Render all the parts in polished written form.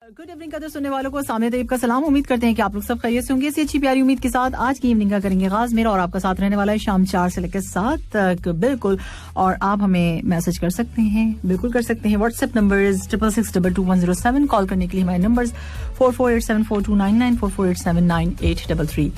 Good evening कदर सुनने वालों को सामने तैयब का सलाम। उम्मीद करते हैं कि आप लोग सब खैरियत से होंगे। इसी अच्छी प्यारी उम्मीद के साथ आज की इवनिंग का करेंगे आगाज। मेरा और आपका साथ रहने वाला है शाम 4 से लेकर 7 तक, बिल्कुल। और आप हमें मैसेज कर सकते हैं, बिल्कुल कर सकते हैं। WhatsApp number 66622107। कॉल करने के लिए हमारे नंबर्स 44874299 44879833।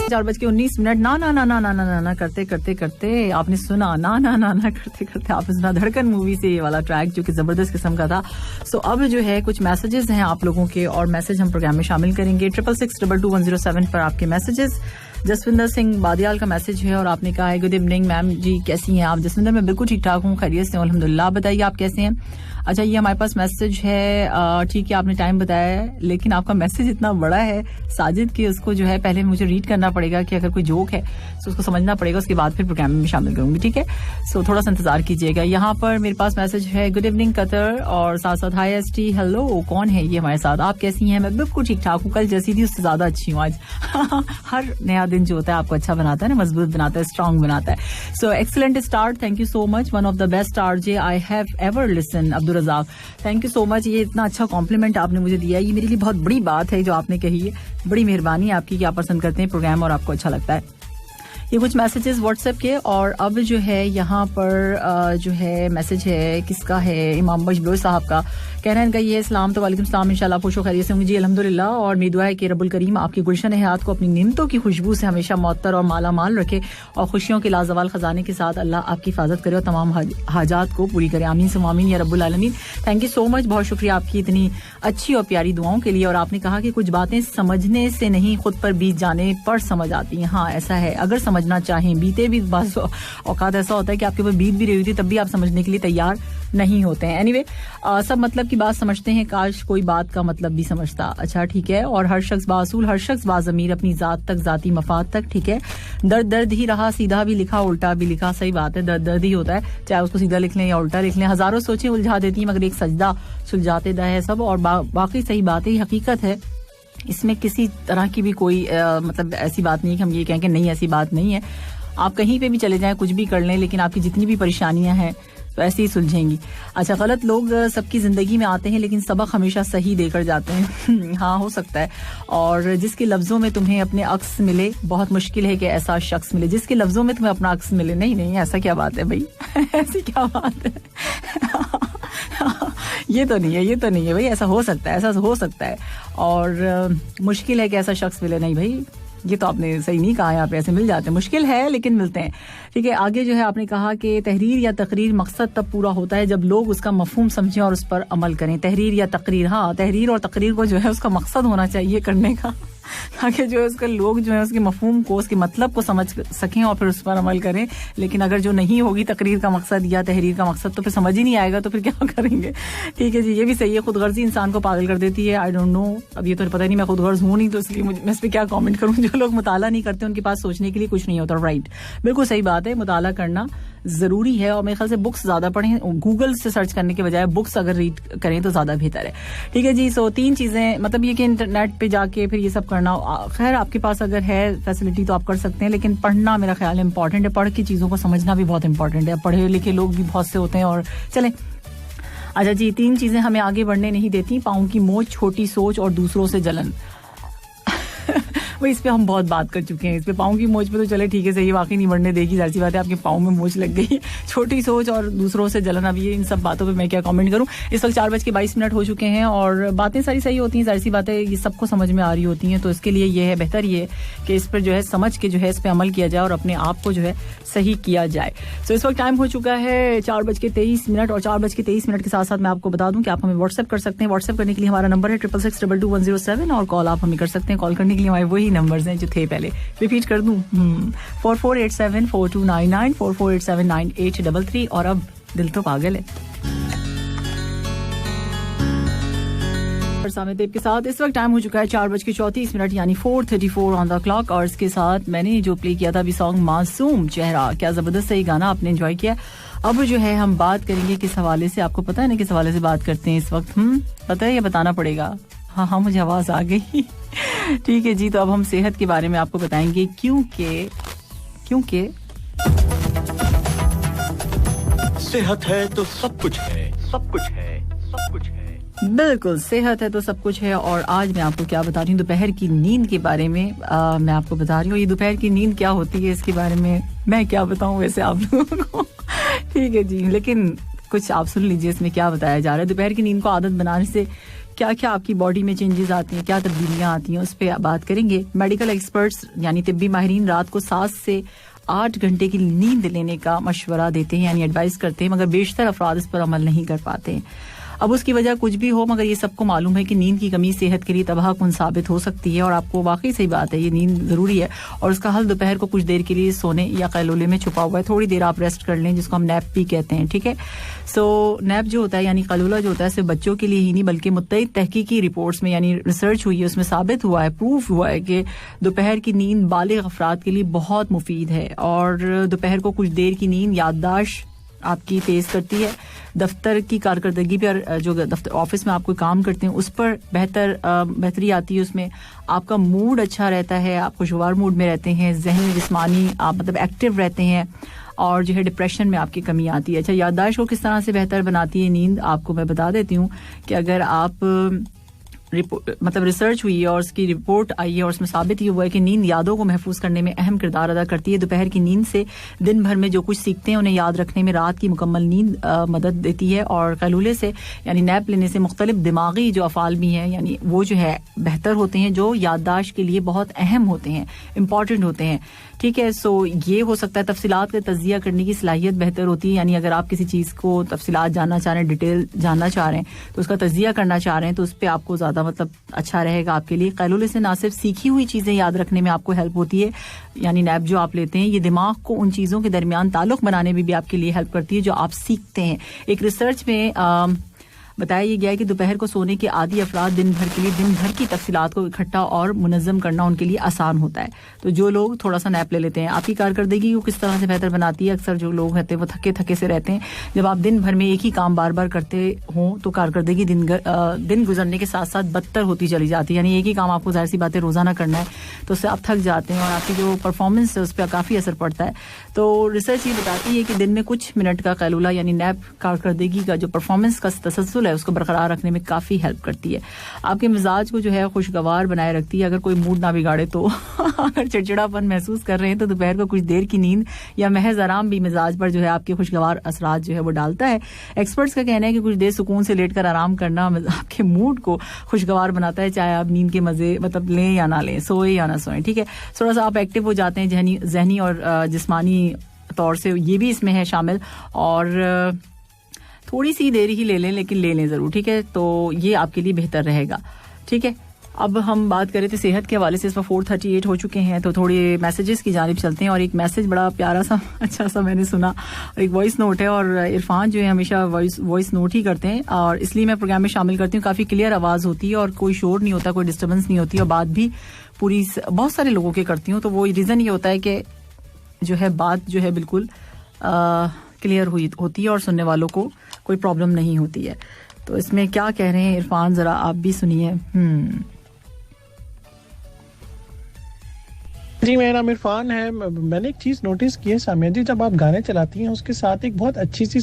4:19 ना ना ना ना ना ना ना करते करते करते आपने सुना ना ना ना ना करते करते आपने सुना धड़कन मूवी से ये वाला ट्रैक जो कि जबरदस्त किस्म का था। सो अब जो है कुछ मैसेजेस हैं आप लोगों के और मैसेज हम प्रोग्राम में शामिल करेंगे। 66622107 पर आपके मैसेजेस। जसविंदर सिंह बादियाल का मैसेज है और आपने कहा है गुड इवनिंग मैम जी, कैसी हैं आप? जसविंदर मैं बिल्कुल ठीक ठाक हूँ, खैरियत से हूं अल्हम्दुलिल्लाह। बताइए आप कैसे हैं? अच्छा ये हमारे पास मैसेज है, ठीक है आपने टाइम बताया है लेकिन आपका मैसेज इतना बड़ा है साजिद कि उसको जो है पहले मुझे रीड करना पड़ेगा कि अगर कोई जोक है तो उसको समझना पड़ेगा, उसके बाद फिर प्रोग्राम में शामिल करूंगी, ठीक है? सो थोड़ा सा इंतजार कीजिएगा। यहाँ पर मेरे पास मैसेज है गुड इवनिंग कतर और साथ साथ हाई एसटी हेलो। कौन है ये हमारे साथ? आप कैसी हैं? मैं बिल्कुल ठीक ठाक हूँ, कल जैसी थी उससे ज्यादा अच्छी हूँ आज। हर नया दिन जो होता है आपको अच्छा बनाता है ना, मजबूत बनाता है, स्ट्रांग बनाता है। So excellent start, thank you so much, one of the best RJ I have ever listen. Abdul Razaq thank you so much, ये इतना अच्छा कॉम्प्लीमेंट आपने मुझे दिया, ये मेरे लिए बहुत बड़ी बात है जो आपने कही है। बड़ी मेहरबानी आपकी कि आप पसंद करते हैं प्रोग्राम और आपको अच्छा लगता है। ये कुछ मैसेजेस व्हाट्सएप के। और अब जो है यहाँ पर जो है मैसेज है किसका है? इमाम बशबोई साहब का। कहना है इनका ये सलाम तो वालेकुम सलाम, इंशाल्लाह खुश खैरियत से होंगे जी अल्हम्दुलिल्लाह। और उम्मीद है कि रब्बुल करीम आपकी गुलशन हयात को अपनी निमतों की खुशबू से हमेशा मुअत्तर और माला माल रखे और खुशियों के लाजवाल खजाने के साथ अल्लाह आपकी हिफाजत करे और तमाम हाजात को पूरी करे। आमीन सुम्मा आमीन या रब्बुल आलमीन। थैंक यू सो मच, बहुत शुक्रिया आपकी इतनी अच्छी और प्यारी दुआओं के लिए। और आपने कहा कि कुछ बातें समझने से नहीं खुद पर बीत जाने पर समझ आती हैं। हाँ ऐसा है, अगर समझना चाहें बीते भी बाज़ औकात ऐसा होता है कि आपके ऊपर बीत भी रही होती है तब भी आप समझने के लिए तैयार नहीं होते हैं। एनीवे सब मतलब की बात समझते हैं, काश कोई बात का मतलब भी समझता। अच्छा ठीक है। और हर शख्स बासूल, हर शख्स बाज़मीर अपनी जात तक, जाती मफाद तक, ठीक है। दर्द दर्द ही रहा, सीधा भी लिखा उल्टा भी लिखा। सही बात है, दर्द दर्द ही होता है, चाहे उसको सीधा लिख लें या उल्टा लिख लें। हजारों सोचें उलझा देती हैं मगर एक सजदा सुलझाते दा है सब। और बाकी सही बात है, हकीकत है, इसमें किसी तरह की भी कोई मतलब ऐसी बात नहीं है कि हम ये कहें कि नहीं ऐसी बात नहीं है। आप कहीं पे भी चले जाएं, कुछ भी कर लें, लेकिन आपकी जितनी भी परेशानियां हैं तो ऐसे ही सुलझेंगी। अच्छा गलत लोग सबकी जिंदगी में आते हैं लेकिन सबक हमेशा सही देकर जाते हैं। हाँ हो सकता है। और जिसके लफ्जों में तुम्हें अपने अक्स मिले, बहुत मुश्किल है कि ऐसा शख्स मिले जिसके लफ्जों में तुम्हें अपना अक्स मिले। नहीं नहीं ऐसा क्या बात है भाई? ऐसी क्या बात है? ये तो नहीं है, ये तो नहीं है भाई। ऐसा हो सकता है, ऐसा हो सकता है। और मुश्किल है कि ऐसा शख्स मिले, नहीं भाई ये तो आपने सही नहीं कहा। यहाँ पे ऐसे मिल जाते हैं, मुश्किल है लेकिन मिलते हैं, ठीक है। आगे जो है आपने कहा कि तहरीर या तकरीर मकसद तब पूरा होता है जब लोग उसका मफहूम समझें और उस पर अमल करें। तहरीर या तकरीर, हाँ तहरीर और तकरीर को जो है उसका मकसद होना चाहिए करने का, ताकि जो है उसके लोग जो है उसके मफहूम को, उसके मतलब को समझ सकें और फिर उस पर अमल करें। लेकिन अगर जो नहीं होगी तकरीर का मकसद या तहरीर का मकसद तो फिर समझ ही नहीं आएगा, तो फिर क्या करेंगे? ठीक है जी, ये भी सही है। खुदगर्जी इंसान को पागल कर देती है। आई डोंट नो, अब ये तो पता नहीं, मैं खुदगर्ज हूँ नहीं तो इसलिए मैं इस पर क्या कॉमेंट करूँ। जो लोग मुताला नहीं करते उनके पास सोचने के लिए कुछ नहीं होता। राइट, बिल्कुल सही बात है, मुताला करना जरूरी है। और मेरे ख्याल से बुक्स ज्यादा पढ़ें, गूगल से सर्च करने के बजाय बुक्स अगर रीड करें तो ज्यादा बेहतर है, ठीक है जी। सो 3 चीजें, मतलब ये कि इंटरनेट पे जाके फिर ये सब करना, खैर आपके पास अगर है फैसिलिटी तो आप कर सकते हैं, लेकिन पढ़ना मेरा ख्याल इंपॉर्टेंट है। पढ़ के चीजों को समझना भी बहुत इंपॉर्टेंट है। पढ़े लिखे लोग भी बहुत से होते हैं। और चलें अच्छा जी, 3 चीजें हमें आगे बढ़ने नहीं देती। पाँव की मोच, छोटी सोच और दूसरों से जलन। वही इस पे हम बहुत बात कर चुके हैं। इस पे पाँव की मोच पे तो चले ठीक है, सही, वाकई नहीं बढ़ने देगी, जाहिर सी बात है, आपके पाँव में मोच लग गई। छोटी सोच और दूसरों से जलन, अब ये इन सब बातों पे मैं क्या कमेंट करूं। इस वक्त 4:22 हो चुके हैं और बातें सारी सही होती हैं, जाहिर सी बात है, ये सबको समझ में आ रही होती हैं। तो इसके लिए ये है, बेहतर ये है कि इस पर जो है समझ के जो है इस पर अमल किया जाए और अपने आप को जो है सही किया जाए। तो इस वक्त टाइम हो चुका है 4:23 और 4:23 के साथ साथ मैं आपको बता दूं कि आप हमें व्हाट्सएप कर सकते हैं। व्हाट्सएप करने के लिए हमारा नंबर है 66622107 और कॉल आप हमें कर सकते हैं। कॉल करने के लिए हमारे वही नंबर्स हैं जो थे पहले, रिपीट कर दूं 44874299 44879833। और अब दिल तो पागल है सामित के साथ। इस वक्त टाइम हो चुका है 4:34 यानी 4:34 ऑन द क्लॉक। और इसके साथ मैंने जो प्ले किया था अभी सॉन्ग मासूम चेहरा, क्या जबरदस्त है ये गाना, आपने एंजॉय किया। अब जो है हम बात करेंगे किस हवाले से, आपको पता है ना किस हवाले से बात करते हैं इस वक्त? पता है, ये बताना पड़ेगा। हाँ मुझे आवाज आ गई। ठीक है जी, तो अब हम सेहत के बारे में आपको बताएंगे क्योंकि सेहत है तो सब कुछ है, सब कुछ है, सब कुछ है। बिल्कुल, सेहत है तो सब कुछ है। और आज मैं आपको क्या बता रही हूँ दोपहर की नींद के बारे में। मैं आपको बता रही हूँ ये दोपहर की नींद क्या होती है, इसके बारे में मैं क्या बताऊँ वैसे आप लोगों को। ठीक है जी, लेकिन कुछ आप सुन लीजिए इसमें क्या बताया जा रहा है। दोपहर की नींद को आदत बनाने से क्या क्या आपकी बॉडी में चेंजेस आती हैं, क्या तब्दीलियां आती हैं, उस पर बात करेंगे। मेडिकल एक्सपर्ट्स यानी तिब्बी माहिरीन रात को 7 से 8 घंटे की नींद लेने का मशवरा देते हैं, यानी एडवाइस करते हैं, मगर बेशतर अफराद इस पर अमल नहीं कर पाते हैं। अब उसकी वजह कुछ भी हो, मगर ये सबको मालूम है कि नींद की कमी सेहत के लिए तबाहकुन साबित हो सकती है। और आपको वाकई सही बात है, ये नींद जरूरी है और उसका हल दोपहर को कुछ देर के लिए सोने या कैलोले में छुपा हुआ है। थोड़ी देर आप रेस्ट कर लें, जिसको हम नैप भी कहते हैं। ठीक है, सो नैप जो होता है यानी कैलोला जो होता है सिर्फ बच्चों के लिए ही नहीं बल्कि मुत्तहिद तहकीकी रिपोर्ट्स में यानी रिसर्च हुई है, उसमें साबित हुआ है, प्रूफ हुआ है कि दोपहर की नींद बालिग अफराद के लिए बहुत मुफीद है। और दोपहर को कुछ देर की नींद याददाश्त आपकी तेज करती है, दफ्तर की कारकर्दगी पर, जो दफ्तर ऑफिस में आप कोई काम करते हैं उस पर बेहतरी आती है। उसमें आपका मूड अच्छा रहता है, आप खुशगवार मूड में रहते हैं, जहनी जिस्मानी आप मतलब एक्टिव रहते हैं और जो है डिप्रेशन में आपकी कमी आती है। अच्छा, याददाश्त को किस तरह से बेहतर बनाती है नींद, आपको मैं बता देती हूँ कि अगर आप मतलब रिसर्च हुई है और उसकी रिपोर्ट आई है और उसमें साबित ये हुआ है कि नींद यादों को महफूज करने में अहम किरदार अदा करती है। दोपहर की नींद से दिन भर में जो कुछ सीखते हैं उन्हें याद रखने में रात की मुकम्मल नींद मदद देती है। और कैलूले से यानी नैप लेने से मुख्तलिफ दिमागी जो अफ़ाल भी हैं यानी वो जो है बेहतर होते हैं, जो याददाश्त के लिए बहुत अहम होते हैं, इंपॉर्टेंट होते हैं। ठीक है, सो ये हो सकता है तफसीलात का तज्जिया करने की सलाहियत बेहतर होती है, यानी अगर आप किसी चीज़ को तफसीलात जानना चाह रहे हैं, डिटेल जानना चाह रहे हैं, तो उसका तज्जिया करना चाह रहे हैं, तो उस पर आपको ज़्यादा मतलब अच्छा रहेगा आपके लिए। कैलूले से ना सिर्फ सीखी हुई चीज़ें याद रखने में आपको हेल्प होती है, यानी नैप जो आप लेते हैं ये दिमाग को उन चीज़ों के दरमियान ताल्लुक बनाने में भी आपके लिए हेल्प करती है जो आप सीखते हैं। एक रिसर्च में बताया ये गया है कि दोपहर को सोने के आदी अफराद दिन भर के लिए दिन भर की तफसीलात को इकट्ठा और मुनज़्ज़म करना उनके लिए आसान होता है। तो जो लोग थोड़ा सा नैप ले लेते हैं, आपकी कारकर्दगी को किस तरह से बेहतर बनाती है। अक्सर जो लोग रहते हैं वो थके थके से रहते हैं। जब आप दिन भर में एक ही काम बार बार करते हों तो कारकर्दगी दिन गुजरने के साथ साथ बदतर होती चली जाती है। यानी एक ही काम आपको जाहिर सी बातें रोजाना करना है तो उससे आप थक जाते हैं और आपकी जो परफॉर्मेंस है उस पर काफ़ी असर पड़ता है। तो रिसर्च ये बताती है कि दिन में कुछ मिनट का कैलूला यानी नैप कारकर्दगी का जो परफॉर्मेंस का तसलसल है उसको बरकरार रखने में काफ़ी हेल्प करती है। आपके मिजाज को जो है खुशगवार बनाए रखती है। अगर कोई मूड ना बिगाड़े तो अगर चिड़चिड़ापन महसूस कर रहे हैं तो दोपहर को कुछ देर की नींद या महज आराम भी मिजाज पर जो है आपके खुशगवार असरात जो है वो डालता है। एक्सपर्ट्स का कहना है कि कुछ देर सुकून से लेटकर आराम करना आपके मूड को खुशगवार बनाता है, चाहे आप नींद के मजे मतलब लें या ना लें, सोए या ना सोएं। ठीक है, थोड़ा सा आप एक्टिव हो जाते हैं जहनी और जिस्मानी तौर से, ये भी इसमें है शामिल। और थोड़ी सी देर ही ले लें लेकिन ले लें ज़रूर। ठीक है, तो ये आपके लिए बेहतर रहेगा। ठीक है, अब हम बात करें तो सेहत के हवाले से इस पर 4:38 हो चुके हैं तो थोड़े मैसेजेस की जानिब चलते हैं। और एक मैसेज बड़ा प्यारा सा अच्छा सा मैंने सुना, एक वॉइस नोट है और इरफान जो है हमेशा वॉइस नोट ही करते हैं और इसलिए मैं प्रोग्राम में शामिल करती हूँ। काफ़ी क्लियर आवाज़ होती है और कोई शोर नहीं होता, कोई डिस्टर्बेंस नहीं होती और बात भी पूरी बहुत सारे लोगों के करती हूँ। तो वो रीज़न ये होता है कि जो है बात जो है बिल्कुल क्लियर होती है और सुनने वालों को कोई प्रॉब्लम नहीं होती है। तो इसमें क्या कह रहे हैं इरफान, जरा आप भी सुनिए। जी, मेरा नाम इरफान है। मैंने एक चीज़ नोटिस की है सामिया जी, जब आप गाने चलाती हैं उसके साथ एक बहुत अच्छी सी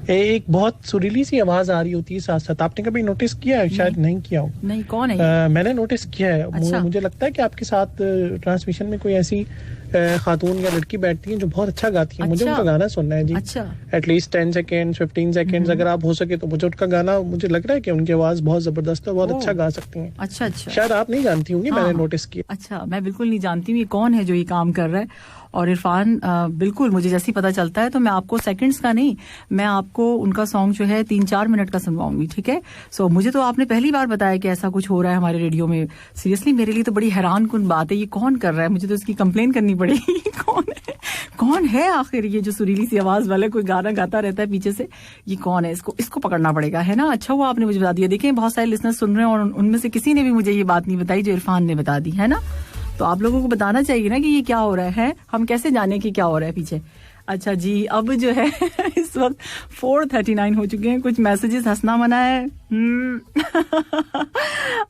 एक बहुत सुरीली सी आवाज आ रही होती है साथ साथ। आपने कभी नोटिस किया है? शायद नहीं किया हो। नहीं, कौन है? मैंने नोटिस किया है। अच्छा। मुझे लगता है कि आपके साथ ट्रांसमिशन में कोई ऐसी खातून या लड़की बैठती है जो बहुत अच्छा गाती है। अच्छा। मुझे उनका गाना सुनना है जी। अच्छा। एटलीस्ट 10 सेकेंड 15 सेकेंड अगर आप हो सके तो मुझे उनका गाना, मुझे लग रहा है कि उनकी आवाज बहुत जबरदस्त है, बहुत अच्छा गा सकती हैं। अच्छा अच्छा, शायद आप नहीं जानती होंगी। मैंने नोटिस किया। अच्छा, मैं बिल्कुल नहीं जानती हूँ ये कौन है जो ये काम कर रहा है। और इरफान बिल्कुल मुझे जैसे ही पता चलता है तो मैं आपको सेकंड्स का नहीं, मैं आपको उनका सॉन्ग जो है 3-4 मिनट का सुनवाऊंगी। ठीक है, सो मुझे तो आपने पहली बार बताया कि ऐसा कुछ हो रहा है हमारे रेडियो में। सीरियसली मेरे लिए तो बड़ी हैरान कुन बात है, ये कौन कर रहा है? मुझे तो इसकी कंप्लेन करनी पड़ेगी। कौन है आखिर ये जो सुरीली सी आवाज वाला कोई गाना गाता रहता है पीछे से? ये कौन है? इसको पकड़ना पड़ेगा, है ना? अच्छा हुआ आपने मुझे बता दिया। देखें, बहुत सारे लिसनर सुन रहे हैं और उनमें से किसी ने भी मुझे ये बात नहीं बताई जो इरफान ने बता दी, है ना? तो आप लोगों को बताना चाहिए ना कि ये क्या हो रहा है। हम कैसे जाने कि क्या हो रहा है पीछे। अच्छा जी, अब जो है इस वक्त 4:39 हो चुके हैं. कुछ मैसेजेस हंसना मना है.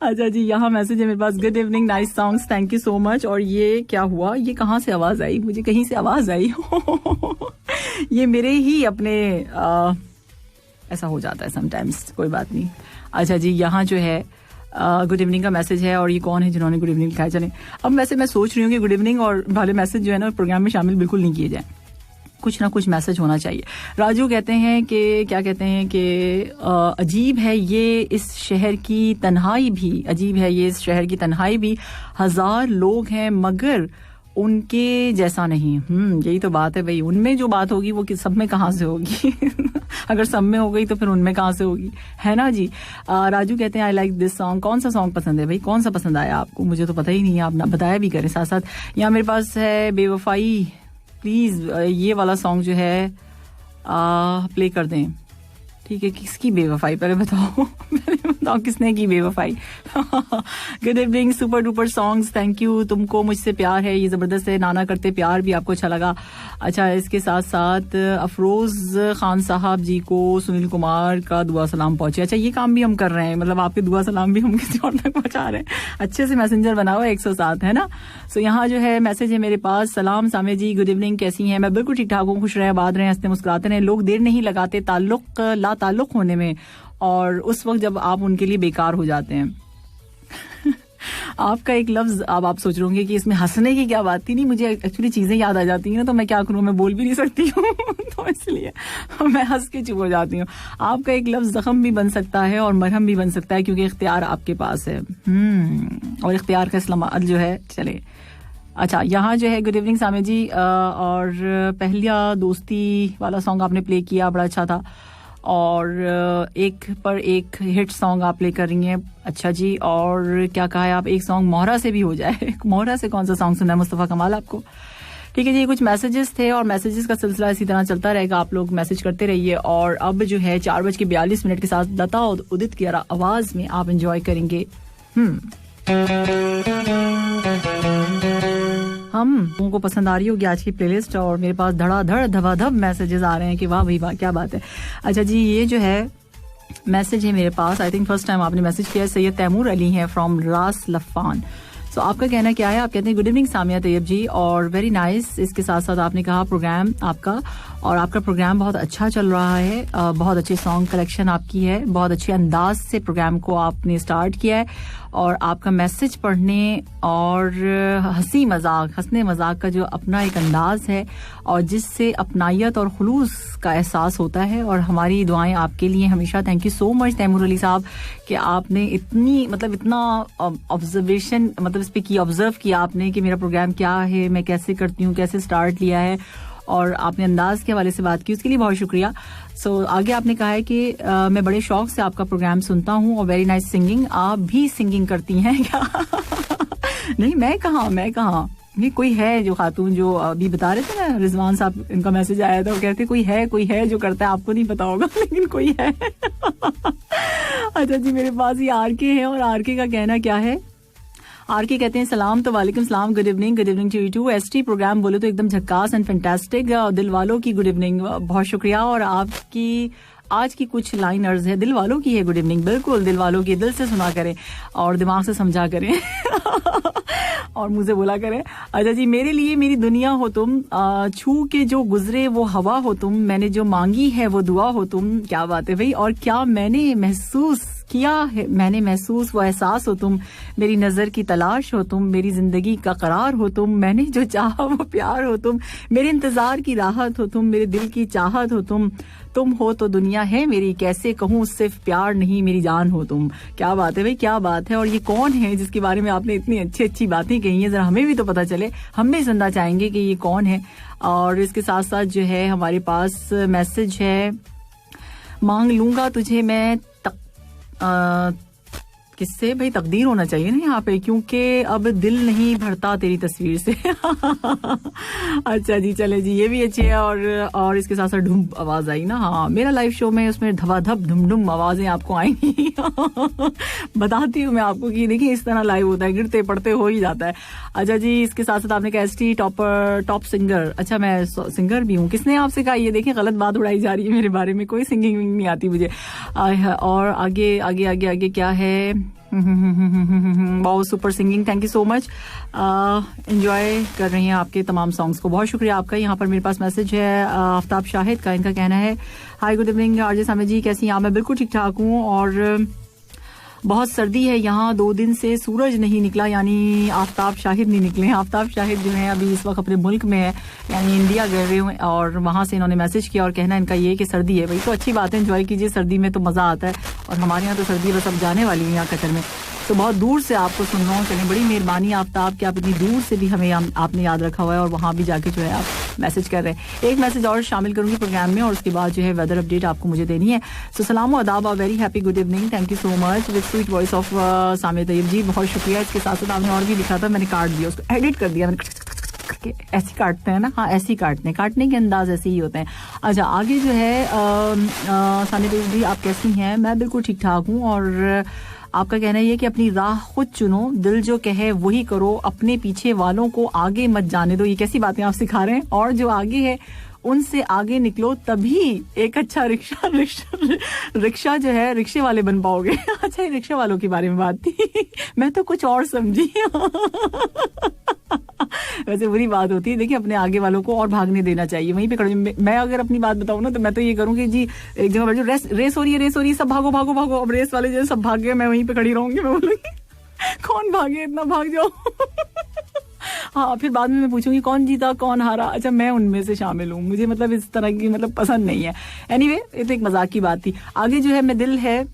अच्छा जी, यहाँ मैसेज है मेरे पास. Good evening, nice songs, thank you so much. और ये क्या हुआ, ये कहाँ से आवाज आई? मुझे कहीं से आवाज आई. ये मेरे ही अपने ऐसा हो जाता है समटाइम्स, कोई बात नहीं. अच्छा जी, यहाँ जो है गुड इवनिंग का मैसेज है. और ये कौन है जिन्होंने गुड इवनिंग लिखा? चलें, अब वैसे मैं सोच रही हूँ कि गुड इवनिंग और वाले मैसेज जो है ना प्रोग्राम में शामिल बिल्कुल नहीं किए जाए. कुछ ना कुछ मैसेज होना चाहिए. राजू कहते हैं कि क्या कहते हैं कि अजीब है ये इस शहर की तन्हाई भी, अजीब है ये इस शहर की तन्हाई भी, 1000 लोग हैं मगर उनके जैसा नहीं. यही तो बात है भाई. उनमें जो बात होगी वो सब में कहाँ से होगी? अगर सब में हो गई तो फिर उनमें कहाँ से होगी, है ना जी. राजू कहते हैं आई लाइक दिस सॉन्ग. कौन सा सॉन्ग पसंद है भाई? कौन सा पसंद आया आपको? मुझे तो पता ही नहीं है, आप ना बताया भी करें साथ साथ. यहाँ मेरे पास है बेवफाई. प्लीज ये वाला सॉन्ग जो है प्ले कर दें. ठीक है, किसकी बेवफाई पहले बताओ. पहले बताओ किसने की बेवफाई. Good evening, super duper songs, thank you. तुमको मुझसे प्यार है, ये जबरदस्त है. नाना करते प्यार भी आपको अच्छा लगा. अच्छा, इसके साथ साथ अफरोज खान साहब जी को सुनील कुमार का दुआ सलाम पहुंचे. अच्छा, ये काम भी हम कर रहे हैं, मतलब आपके दुआ सलाम भी हम किसी और तक पहुंचा रहे हैं. अच्छे से मैसेंजर बना हुआ है 107, है ना. सो यहाँ जो है मैसेज है मेरे पास. सलाम सामे जी, गुड इवनिंग, कैसी हैं? मैं बिल्कुल ठीक ठाक हूँ, खुश रहे, आबाद रहे, हंसते मुस्कुराते रहे. लोग देर नहीं लगाते ताल्लुक ला ताल्लुक होने में, और उस वक्त जब आप उनके लिए बेकार हो जाते हैं. आपका एक लफ्ज, अब आप सोच रहे होंगे कि इसमें हंसने की क्या बात थी. नहीं, मुझे एक्चुअली चीजें याद आ जाती हैं ना, तो मैं क्या करूं, मैं बोल भी नहीं सकती हूँ. तो इसलिए मैं हंस के चुप हो जाती हूँ. आपका एक लफ्ज जख्म भी बन सकता है और मरहम भी बन सकता है, क्योंकि इख्तियार आपके पास है. और इख्तियार का इस्तेमाल जो है, चले. अच्छा, यहाँ जो है गुड इवनिंग सामे जी, और पहला दोस्ती वाला सॉन्ग आपने प्ले किया, बड़ा अच्छा था. और एक पर एक हिट सॉन्ग आप प्ले कर रही हैं. अच्छा जी, और क्या कहा है आप, एक सॉन्ग मोहरा से भी हो जाए. मोहरा से कौन सा सॉन्ग सुना है मुस्तफा कमाल आपको? ठीक है जी, कुछ मैसेजेस थे और मैसेजेस का सिलसिला इसी तरह चलता रहेगा. आप लोग मैसेज करते रहिए. और अब जो है 4:42 के साथ लता और उदित की आवाज में आप एंजॉय करेंगे. हम लोगों को पसंद आ रही होगी आज की प्लेलिस्ट, और मेरे पास धड़ाधड़ धबाधब मैसेजेस आ रहे हैं कि वाह भाई वाह, क्या बात है. अच्छा जी, ये जो है मैसेज है मेरे पास, आई थिंक फर्स्ट टाइम आपने मैसेज किया है. सैयद तैमूर अली हैं फ्रॉम रास लफान. सो आपका कहना क्या है? आप कहते हैं गुड इवनिंग सामिया तैयब जी, और वेरी नाइस. इसके साथ साथ आपने कहा प्रोग्राम आपका, और आपका प्रोग्राम बहुत अच्छा चल रहा है. बहुत अच्छे सॉन्ग कलेक्शन आपकी है, बहुत अच्छे अंदाज से प्रोग्राम को आपने स्टार्ट किया है. और आपका मैसेज पढ़ने और हंसने मजाक का जो अपना एक अंदाज है, और जिससे अपनायत और खुलूस का एहसास होता है. और हमारी दुआएं आपके लिए हमेशा. Thank you so much Taimur Ali साहब कि आपने इतना ऑब्जर्वेशन इस पे की, ऑब्जर्व किया आपने कि मेरा प्रोग्राम क्या है, मैं कैसे करती हूँ, कैसे स्टार्ट लिया है, और आपने अंदाज के हवाले से बात की, उसके लिए बहुत शुक्रिया. सो आगे आपने कहा है कि मैं बड़े शौक से आपका प्रोग्राम सुनता हूँ, और वेरी नाइस सिंगिंग. आप भी सिंगिंग करती हैं क्या? नहीं, मैं कहाँ. ये कोई है जो खातून जो अभी बता रहे थे ना, रिजवान साहब, इनका मैसेज आया था, वो कहते कोई है जो करता है, आपको नहीं पता होगा लेकिन कोई है. अच्छा जी, मेरे पास ये आरके है, और आरके का कहना क्या है? आरके कहते हैं सलाम. तो वालेकुम सलाम, good evening to you too. ST program बोले तो एकदम झक्कास एंड फैंटास्टिक. दिल वालों की गुड इवनिंग, बहुत शुक्रिया. और आपकी आज की कुछ लाइन अर्ज है, दिल वालों की है गुड इवनिंग. बिल्कुल दिल वालों की, दिल से सुना करें और दिमाग से समझा करें और मुझे बोला करें. अच्छा जी, मेरे लिए मेरी दुनिया हो तुम, छू के जो गुजरे वो हवा हो तुम, मैंने जो मांगी है वो दुआ हो तुम. क्या बात है भाई. और क्या मैंने महसूस किया है, मैंने महसूस वो एहसास हो तुम, मेरी नजर की तलाश हो तुम, मेरी जिंदगी का करार हो तुम, मैंने जो चाहा वो प्यार हो तुम, मेरे इंतजार की राहत हो तुम, मेरे दिल की चाहत हो तुम हो तो दुनिया है मेरी, कैसे कहूँ सिर्फ प्यार नहीं मेरी जान हो तुम. क्या बात है भाई, क्या बात है. और ये कौन है जिसके बारे में आपने इतनी अच्छी बातें कही हैं? जरा हमें भी तो पता चले, हम भी सुनना चाहेंगे कि ये कौन है. और इसके साथ साथ जो है हमारे पास मैसेज है, मांग लूंगा तुझे मैं किससे भाई? तकदीर होना चाहिए ना यहाँ पे, क्योंकि अब दिल नहीं भरता तेरी तस्वीर से। अच्छा जी, चले जी, ये भी अच्छी है। और इसके साथ साथ ढूम आवाज आई ना। हाँ, मेरा लाइव शो में उसमें धबाधब ढुम आवाजें आपको आएंगी। बताती हूँ मैं आपको कि देखिए इस तरह लाइव होता है, गिरते पड़ते हो ही जाता है। अच्छा जी, इसके साथ साथ आपने कहा एसटी टॉप सिंगर। अच्छा, मैं सिंगर भी हूँ? किसने आपसे कहा? ये देखिए गलत बात उड़ाई जा रही है मेरे बारे में, कोई सिंगिंग नहीं आती मुझे। और आगे आगे आगे आगे क्या है? बहुत super singing, thank you so much. Enjoy कर रही हैं आपके तमाम सॉन्ग्स को, बहुत शुक्रिया आपका। यहाँ पर मेरे पास मैसेज है आफ्ताब शाहिद का, इनका कहना है हाय गुड इवनिंग आरजे सामे जी, कैसी हैं आप? मैं बिल्कुल ठीक ठाक हूँ और बहुत सर्दी है यहाँ, 2 दिन से सूरज नहीं निकला, यानी आफ्ताब शाहिद नहीं निकले हैं। आफ्ताब शाहिद जो है अभी इस वक्त अपने मुल्क में है, यानी इंडिया गए हुए हैं, और वहां से इन्होंने मैसेज किया और कहना इनका ये कि सर्दी है। भाई तो अच्छी बात है, एंजॉय कीजिए, सर्दी में तो मजा आता है। और हमारे यहाँ तो सर्दी बस अब जाने वाली है यहाँ कतर में, तो बहुत दूर से आपको सुन रहा हूँ। चलिए, बड़ी मेहरबानी आफ्ताब कि आप इतनी दूर से भी हमें आपने याद रखा हुआ है और वहां भी जाके जो है आप मैसेज कर रहे हैं। एक मैसेज और शामिल करूंगी प्रोग्राम में और उसके बाद जो है वेदर अपडेट आपको मुझे देनी है। सो सलाम आदाब, very happy good evening, thank you so much with sweet voice of Samia Tayyab ji, बहुत शुक्रिया। इसके साथ साथ आपने और भी लिखा था, मैंने काट दिया उसको, एडिट कर दिया मैंने। ऐसे काटते हैं ना? हाँ, ऐसे ही काटते हैं, काटने के अंदाज ऐसे ही होते हैं। अच्छा, आगे जो है सामिया तैयब जी, आप कैसी हैं? मैं बिल्कुल ठीक ठाक हूँ और आपका कहना है कि अपनी राह खुद चुनो, दिल जो कहे वही करो, अपने पीछे वालों को आगे मत जाने दो। ये कैसी बातें आप सिखा रहे हैं? और जो आगे है उनसे आगे निकलो, तभी एक अच्छा रिक्शा जो है रिक्शे वाले बन पाओगे। अच्छा, ये रिक्शा वालों के बारे में बात थी, मैं तो कुछ और समझी। वैसे बुरी बात होती है, देखिए अपने आगे वालों को और भागने देना चाहिए, वहीं पे खड़े। मैं अगर अपनी बात बताऊं ना तो मैं तो ये करूंगी जी, एक जगह जो रेस हो रही है, सब भागो भागो भागो, अब रेस वाले जो सब भाग गए, मैं वहीं पे खड़ी रहूंगी, मैं बोलूंगी कौन भागे, इतना भाग जाओ। हाँ, फिर बाद में मैं पूछूंगी कौन जीता कौन हारा। अच्छा, मैं उनमें से शामिल हूँ, मुझे मतलब इस तरह की मतलब पसंद नहीं है। एनीवे, ये तो एक मजाक की बात थी। आगे जो है मैं दिल है,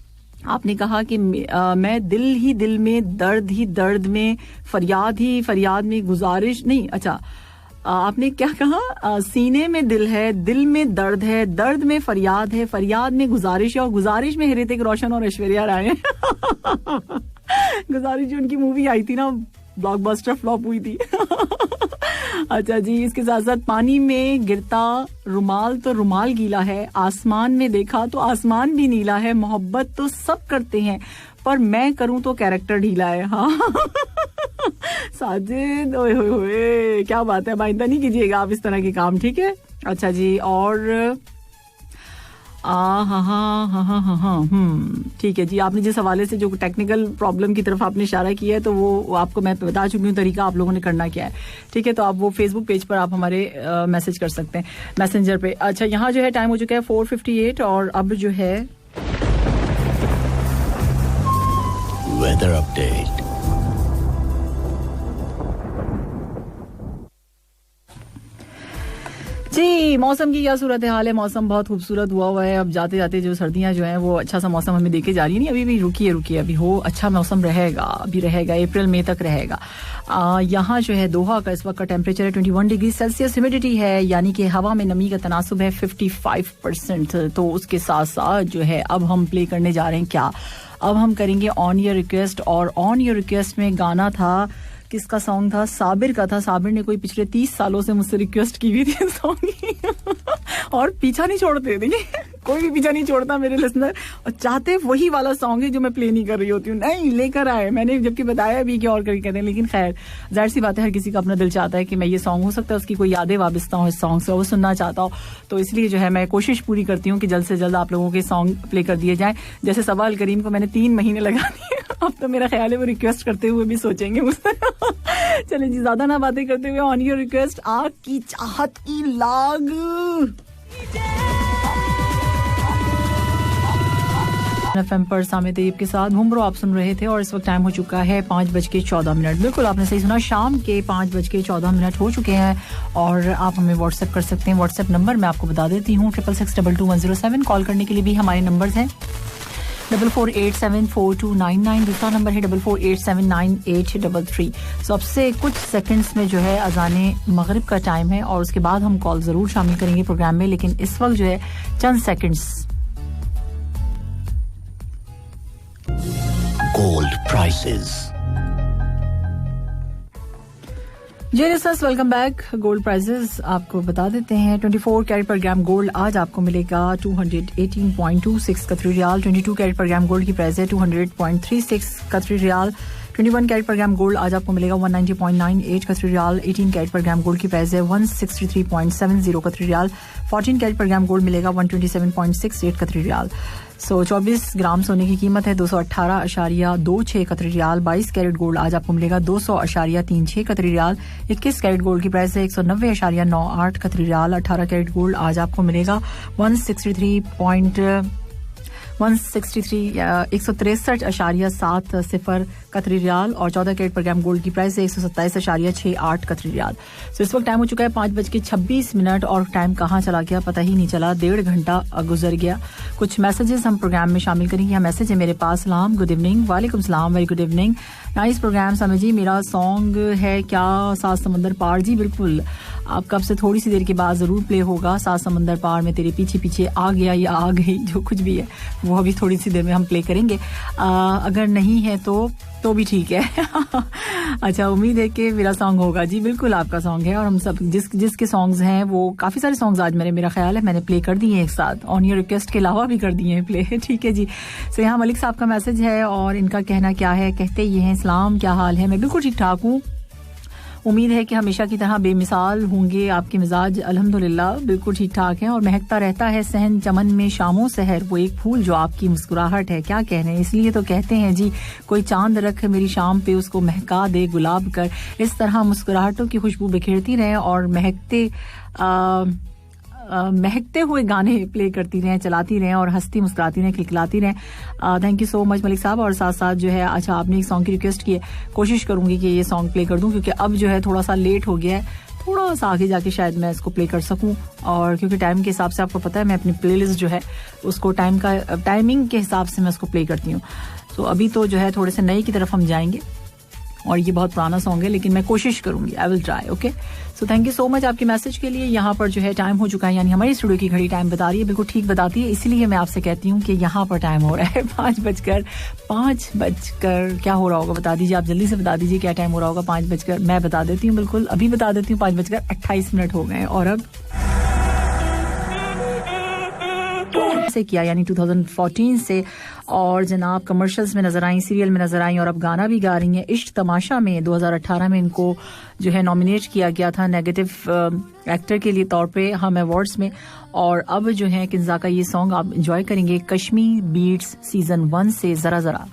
आपने कहा कि मैं दिल ही दिल में, दर्द ही दर्द में, फरियाद ही फरियाद में, गुजारिश नहीं। अच्छा, आपने क्या कहा? सीने में दिल है, दिल में दर्द है, दर्द में फरियाद है, फरियाद में गुजारिश है, और गुजारिश में ऋतिक रोशन और ऐश्वर्या राय है। गुजारिश जो उनकी मूवी आई थी ना, ब्लॉकबस्टर फ्लॉप हुई थी। अच्छा जी, इसके साथ साथ पानी में गिरता रुमाल तो रुमाल गीला है, आसमान में देखा तो आसमान भी नीला है, मोहब्बत तो सब करते हैं पर मैं करूं तो कैरेक्टर ढीला है। हाँ साजिद, ओए होए होए, क्या बात है, आइंदा नहीं कीजिएगा आप इस तरह के काम, ठीक है? अच्छा जी, और हाँ, ठीक है जी। आपने जिस हवाले से जो टेक्निकल प्रॉब्लम की तरफ आपने इशारा किया है, तो वो आपको मैं बता चुकी हूँ तरीका आप लोगों ने करना क्या है, ठीक है? तो आप वो फेसबुक पेज पर आप हमारे मैसेज कर सकते हैं, मैसेंजर पे। अच्छा, यहाँ जो है टाइम हो चुका है 4:58 और अब जो है वेदर अपडेट। जी, मौसम की क्या सूरत हाल है? मौसम बहुत खूबसूरत हुआ है। अब जाते जाते जो सर्दियां जो हैं वो अच्छा सा मौसम हमें देके जा रही है। नहीं, अभी भी रुकिए, अभी हो अच्छा मौसम रहेगा, अभी रहेगा, अप्रैल मई तक रहेगा। यहाँ जो है दोहा का इस वक्त का टेम्परेचर है 21 डिग्री सेल्सियस, ह्यूमिडिटी है यानी कि हवा में नमी का तनासुब है 55%। तो उसके साथ साथ जो है अब हम प्ले करने जा रहे हैं क्या? अब हम करेंगे ऑन योर रिक्वेस्ट, और ऑन योर रिक्वेस्ट में गाना था, किसका सॉन्ग था? साबिर का था। साबिर ने कोई पिछले 30 सालों से मुझसे रिक्वेस्ट की हुई थी सॉन्ग की। और पीछा नहीं छोड़ते, देखिए कोई भी पीछा नहीं छोड़ता मेरे लिसनर, और चाहते वही वाला सॉन्ग है जो मैं प्ले नहीं कर रही होती हूँ। नहीं, लेकर आए, मैंने जबकि बताया भी कि और करके कहते हैं, लेकिन खैर जाहिर सी बात है, हर किसी का अपना दिल चाहता है कि मैं ये सॉन्ग, हो सकता है उसकी कोई यादें वाबस्ता हो इस सॉन्ग से, वो सुनना चाहता हो, तो इसलिए जो है मैं कोशिश पूरी करती हूँ कि जल्द से जल्द आप लोगों के सॉन्ग प्ले कर दिए जाएं। जैसे सबा अल करीम को मैंने 3 महीने लगा दिए, अब तो मेरा ख्याल है वो रिक्वेस्ट करते हुए भी सोचेंगे मुझसे। चलें जी, ज्यादा ना बातें करते हुए ऑन योर रिक्वेस्ट, आग की चाहत की लाग। एफएम पर सामिया तैयब के साथ घूमरो आप सुन रहे थे, और इस वक्त टाइम हो चुका है 5:14। बिल्कुल आपने सही सुना, शाम के 5:14 हो चुके हैं। और आप हमें व्हाट्सएप कर सकते हैं। व्हाट्सएप नंबर मैं आपको बता देती हूँ, 66622107। कॉल करने के लिए भी हमारे नंबर्स हैं 44874299, दूसरा नंबर है 44879833। सबसे कुछ सेकंड्स में जो है अजाने मगरिब का टाइम है, और उसके बाद हम कॉल जरूर शामिल करेंगे प्रोग्राम में, लेकिन इस वक्त जो है चंद सेकंड्स। gold prices. जी listeners, welcome back. Gold prices आपको बता देते हैं। 24 कैरेट पर ग्राम गोल्ड आज आपको मिलेगा 218.26 कतरी रियाल। 22 कैरेट पर ग्राम गोल्ड की प्राइस है 200.36 कतरी रियाल। 21 कैरेट पर ग्राम गोल्ड आज आपको मिलेगा 190.98 कतरी रियाल। 18 कैरेट पर ग्राम गोल्ड की प्राइस है 163.70 कतरी रियाल। 14 कैरेट पर ग्राम गोल्ड मिलेगा 127.68 कतरी रियाल। 24 ग्राम सोने की कीमत है 218.26 कतरी रियाल। 22 कैरेट गोल्ड आज आपको मिलेगा 200.36 कतरी रियाल। 21 कैरेट गोल्ड की प्राइस है 190.98 कतरी रियाल। 18 कैरेट गोल्ड आज आपको मिलेगा 163.70 कतरी रियाल। और 14 कैरेट पर ग्राम गोल्ड की प्राइस है 127.68 कतरी रियाल। सो इस वक्त टाइम हो चुका है 5:26 और टाइम कहाँ चला गया पता ही नहीं चला। 1.5 घंटा गुजर गया। कुछ मैसेजेस हम प्रोग्राम में शामिल करेंगे। यहाँ मैसेज है मेरे पास। सलाम, गुड इवनिंग। वालेकुम सलाम, very good evening. Nice program Sami ji. मेरा सॉन्ग है क्या सात समंदर पार? जी बिल्कुल, आपका अब से थोड़ी सी देर के बाद जरूर प्ले होगा। सात समंदर पार में तेरे पीछे पीछे आ गया या आ गई, जो कुछ भी है वो अभी थोड़ी सी देर में हम प्ले करेंगे। अगर नहीं है तो भी ठीक है। अच्छा, उम्मीद है कि मेरा सॉन्ग होगा। जी बिल्कुल आपका सॉन्ग है। और हम सब जिसके सॉन्ग्स हैं वो काफी सारे सॉन्ग्स आज मेरा ख्याल है मैंने प्ले कर दिए हैं एक साथ, ऑन योर रिक्वेस्ट के अलावा भी कर दिए हैं प्ले। ठीक है जी। सो यहाँ मलिक साहब का मैसेज है और इनका कहना क्या है। कहते ये हैं, इस्लाम क्या हाल है? मैं बिल्कुल ठीक ठाक हूँ। उम्मीद है कि हमेशा की तरह बेमिसाल होंगे। आपके मिजाज अल्हम्दुलिल्लाह बिल्कुल ठीक ठाक हैं और महकता रहता है सहन चमन में शामों सहर वो एक फूल जो आपकी मुस्कुराहट है। क्या कह रहे हैं, इसलिए तो कहते हैं जी, कोई चांद रख मेरी शाम पे उसको महका दे गुलाब कर। इस तरह मुस्कुराहटों की खुशबू बिखेरती रहे और महकते हुए गाने प्ले करती रहें, चलाती रहें और हंसती मुस्कुराती रहें, खिलखिलाती रहें। Thank you so much Malik साहब। और साथ साथ जो है, अच्छा आपने एक सॉन्ग की रिक्वेस्ट की है, कोशिश करूंगी कि ये सॉन्ग प्ले कर दूं क्योंकि अब जो है थोड़ा सा लेट हो गया है। थोड़ा सा आगे जाके शायद मैं इसको प्ले कर सकूं। और क्योंकि टाइम के हिसाब से आपको पता है मैं अपनी प्लेलिस्ट जो है उसको टाइमिंग के हिसाब से मैं उसको प्ले करती हूँ। तो अभी तो जो है थोड़े से नए की तरफ हम जाएंगे और ये बहुत पुराना सॉन्ग है लेकिन मैं कोशिश करूंगी। I will try. Okay, so thank you so much आपके मैसेज के लिए। यहाँ पर जो है टाइम हो चुका है, यानी हमारी स्टूडियो की घड़ी टाइम बता रही है, बिल्कुल ठीक बताती है। इसलिए मैं आपसे कहती हूँ कि यहाँ पर टाइम हो रहा है 5 बजकर क्या हो रहा होगा बता दीजिए। आप जल्दी से बता दीजिए क्या टाइम हो रहा होगा। 5 बजकर मैं बता देती हूँ, बिल्कुल अभी बता देती हूँ। 5:28 हो गए और अब से किया यानी 2014 से। और जनाब कमर्शियल्स में नजर आई, सीरियल में नजर आई और अब गाना भी गा रही हैं। इश्क तमाशा में 2018 में इनको जो है नॉमिनेट किया गया था नेगेटिव एक्टर के लिए तौर पे हम अवार्ड्स में। और अब जो है किन्जा का ये सॉन्ग आप एंजॉय करेंगे कश्मीर बीट्स सीजन 1 से। जरा जरा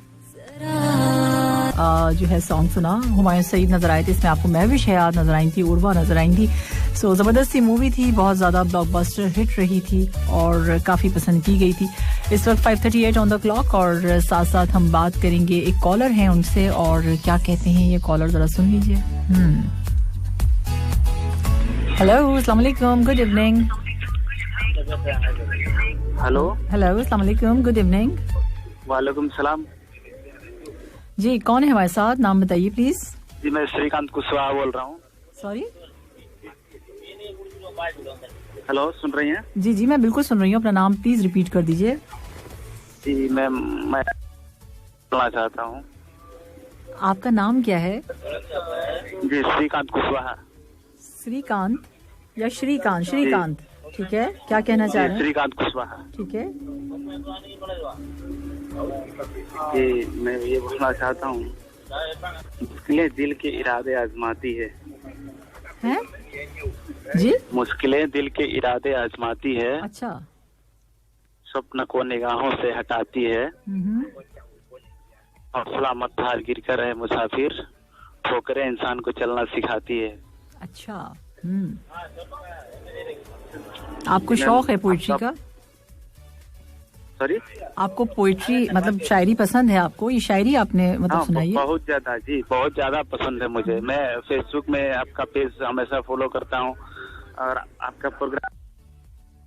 जो है सॉन्ग सुना। हुमायूं सईद नजर आए थे इसमें, आपको महविश हयात नजर आई थी, उर्वा नजर आई थी। सो जबरदस्त सी मूवी थी, बहुत ज्यादा ब्लॉकबस्टर हिट रही थी और काफी पसंद की गई थी। इस वक्त 5:38 ऑन द क्लॉक और साथ साथ हम बात करेंगे, एक कॉलर हैं उनसे और क्या कहते हैं ये कॉलर, जरा सुन लीजिए। हेलो, अस्सलाम वालेकुम, गुड इवनिंग। हेलो अस्सलाम वालेकुम, गुड इवनिंग। वालेकुम सलाम जी, कौन है हमारे साथ? नाम बताइए प्लीज। जी, मैं श्रीकांत कुशवाहा बोल रहा हूँ। सॉरी। हेलो, सुन रही हैं? जी मैं बिल्कुल सुन रही हूँ। अपना नाम प्लीज रिपीट कर दीजिए। जी, मैं बोलना चाहता हूँ। आपका नाम क्या है? जी, श्रीकांत कुशवाहा। श्रीकांत या श्रीकांत? श्रीकांत, ठीक है। क्या कहना चाह रहे हैं? श्रीकांत कुशवाहा, ठीक है। जी, मैं ये बोलना चाहता हूँ, मुश्किलें दिल के इरादे आजमाती है। हैं? जी, मुश्किलें दिल के इरादे आजमाती है। अच्छा। स्वप्न को निगाहों से हटाती है। हौसला मत हार गिर कर रहे मुसाफिर, ठोकरें इंसान को चलना सिखाती है। अच्छा। आपको शौक है पोइट्री का? सॉरी, आपको पोइट्री मतलब शायरी पसंद है आपको? ये शायरी आपने मतलब सुनाई? बहुत ज्यादा जी, बहुत ज्यादा पसंद है मुझे। मैं फेसबुक में आपका पेज हमेशा फॉलो करता हूँ और आपका प्रोग्राम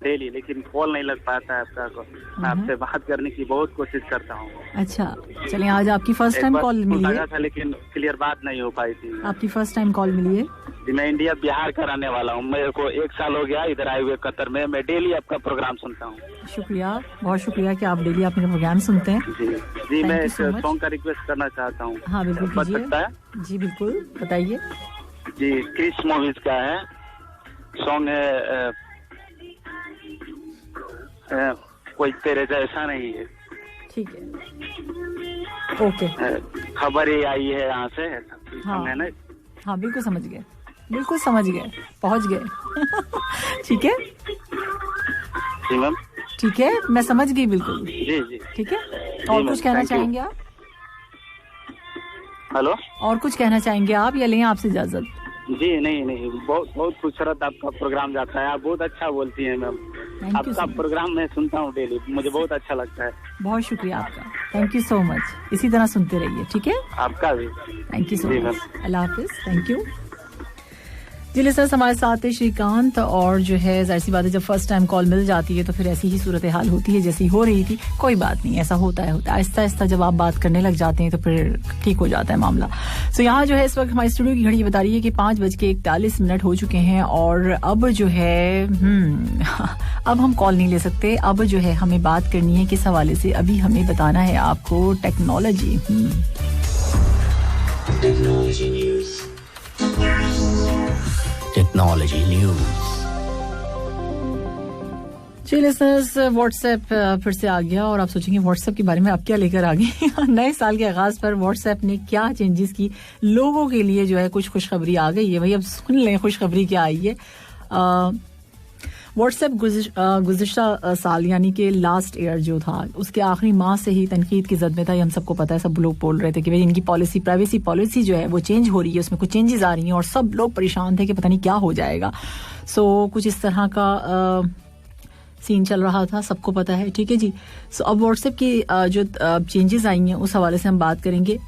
डेली, लेकिन कॉल नहीं लग पाता है आपका को। मैं आपसे बात करने की बहुत कोशिश करता हूँ। अच्छा, चलिए आज आपकी फर्स्ट टाइम कॉल मिली है? था लेकिन क्लियर बात नहीं हो पाई थी। आपकी फर्स्ट टाइम कॉल मिली है? जी, मैं इंडिया बिहार का रहने वाला हूँ। मेरे को 1 साल हो गया इधर आए हुए कतर में। मैं डेली आपका प्रोग्राम सुनता हूँ। शुक्रिया, बहुत शुक्रिया कि आप डेली आप मेरा प्रोग्राम सुनते हैं। जी जी, मैं एक सॉन्ग का रिक्वेस्ट करना चाहता हूँ। हाँ बिल्कुल बता कीजिए। सकता है? जी बिल्कुल, बताइए। जी, क्रिश मूवीज का है सॉन्ग है कोई तेरे जैसा नहीं है। ठीक है, ओके। खबर ही आई है यहाँ से। हाँ है ना? हाँ बिल्कुल समझ गए, बिल्कुल समझ गए, पहुंच गए। ठीक है, जी मैम। ठीक है, मैं समझ गई बिल्कुल। जी जी, ठीक है, और कुछ कहना चाहेंगे आप? हेलो, और कुछ कहना चाहेंगे आप या लें आपसे इजाजत? जी नहीं, बहुत बहुत खूबसूरत आपका प्रोग्राम जाता है। आप बहुत अच्छा बोलती हैं मैम। आपका प्रोग्राम मैं सुनता हूँ डेली, मुझे बहुत अच्छा लगता है। बहुत शुक्रिया आपका, थैंक यू सो मच। इसी तरह सुनते रहिए, ठीक है? आपका भी थैंक यू सो मच। अल्लाह हाफिज, थैंक यू। जी लिसनर्स, हमारे साथ है श्रीकांत, और जो है जाहिर सी बात है जब फर्स्ट टाइम कॉल मिल जाती है तो फिर ऐसी ही सूरत हाल होती है जैसी हो रही थी। कोई बात नहीं, ऐसा होता है आहिस्ता आहिस्ता जब आप बात करने लग जाते हैं तो फिर ठीक हो जाता है मामला। सो यहाँ जो है इस वक्त हमारे स्टूडियो की घड़ी बता रही है कि 5:41 हो चुके हैं, और अब जो है अब हम कॉल नहीं ले सकते। अब जो है हमें बात करनी है किस हवाले से, अभी हमें बताना है आपको टेक्नोलॉजी। Technology news. जी लिसनर्स, व्हाट्सएप फिर से आ गया, और आप सोचेंगे व्हाट्सएप के बारे में आप क्या लेकर आ गए। नए साल के आगाज पर व्हाट्सएप ने क्या चेंजेस की, लोगों के लिए जो है कुछ खुशखबरी आ गई है। भाई अब सुन लें खुशखबरी क्या आई है। व्हाट्सएप गुज़िश्ता साल यानी कि लास्ट ईयर जो था उसके आखिरी माह से ही तनकीद की जद में था। ये हम सबको पता है, सब लोग बोल रहे थे कि भाई इनकी पॉलिसी, प्राइवेसी पॉलिसी जो है वो चेंज हो रही है, उसमें कुछ चेंजेस आ रही हैं, और सब लोग परेशान थे कि पता नहीं क्या हो जाएगा। सो कुछ इस तरह का सीन चल रहा था, सबको पता है, ठीक है जी। सो अब व्हाट्सएप की जो चेंजेस आई हैं उस हवाले से हम बात करेंगे।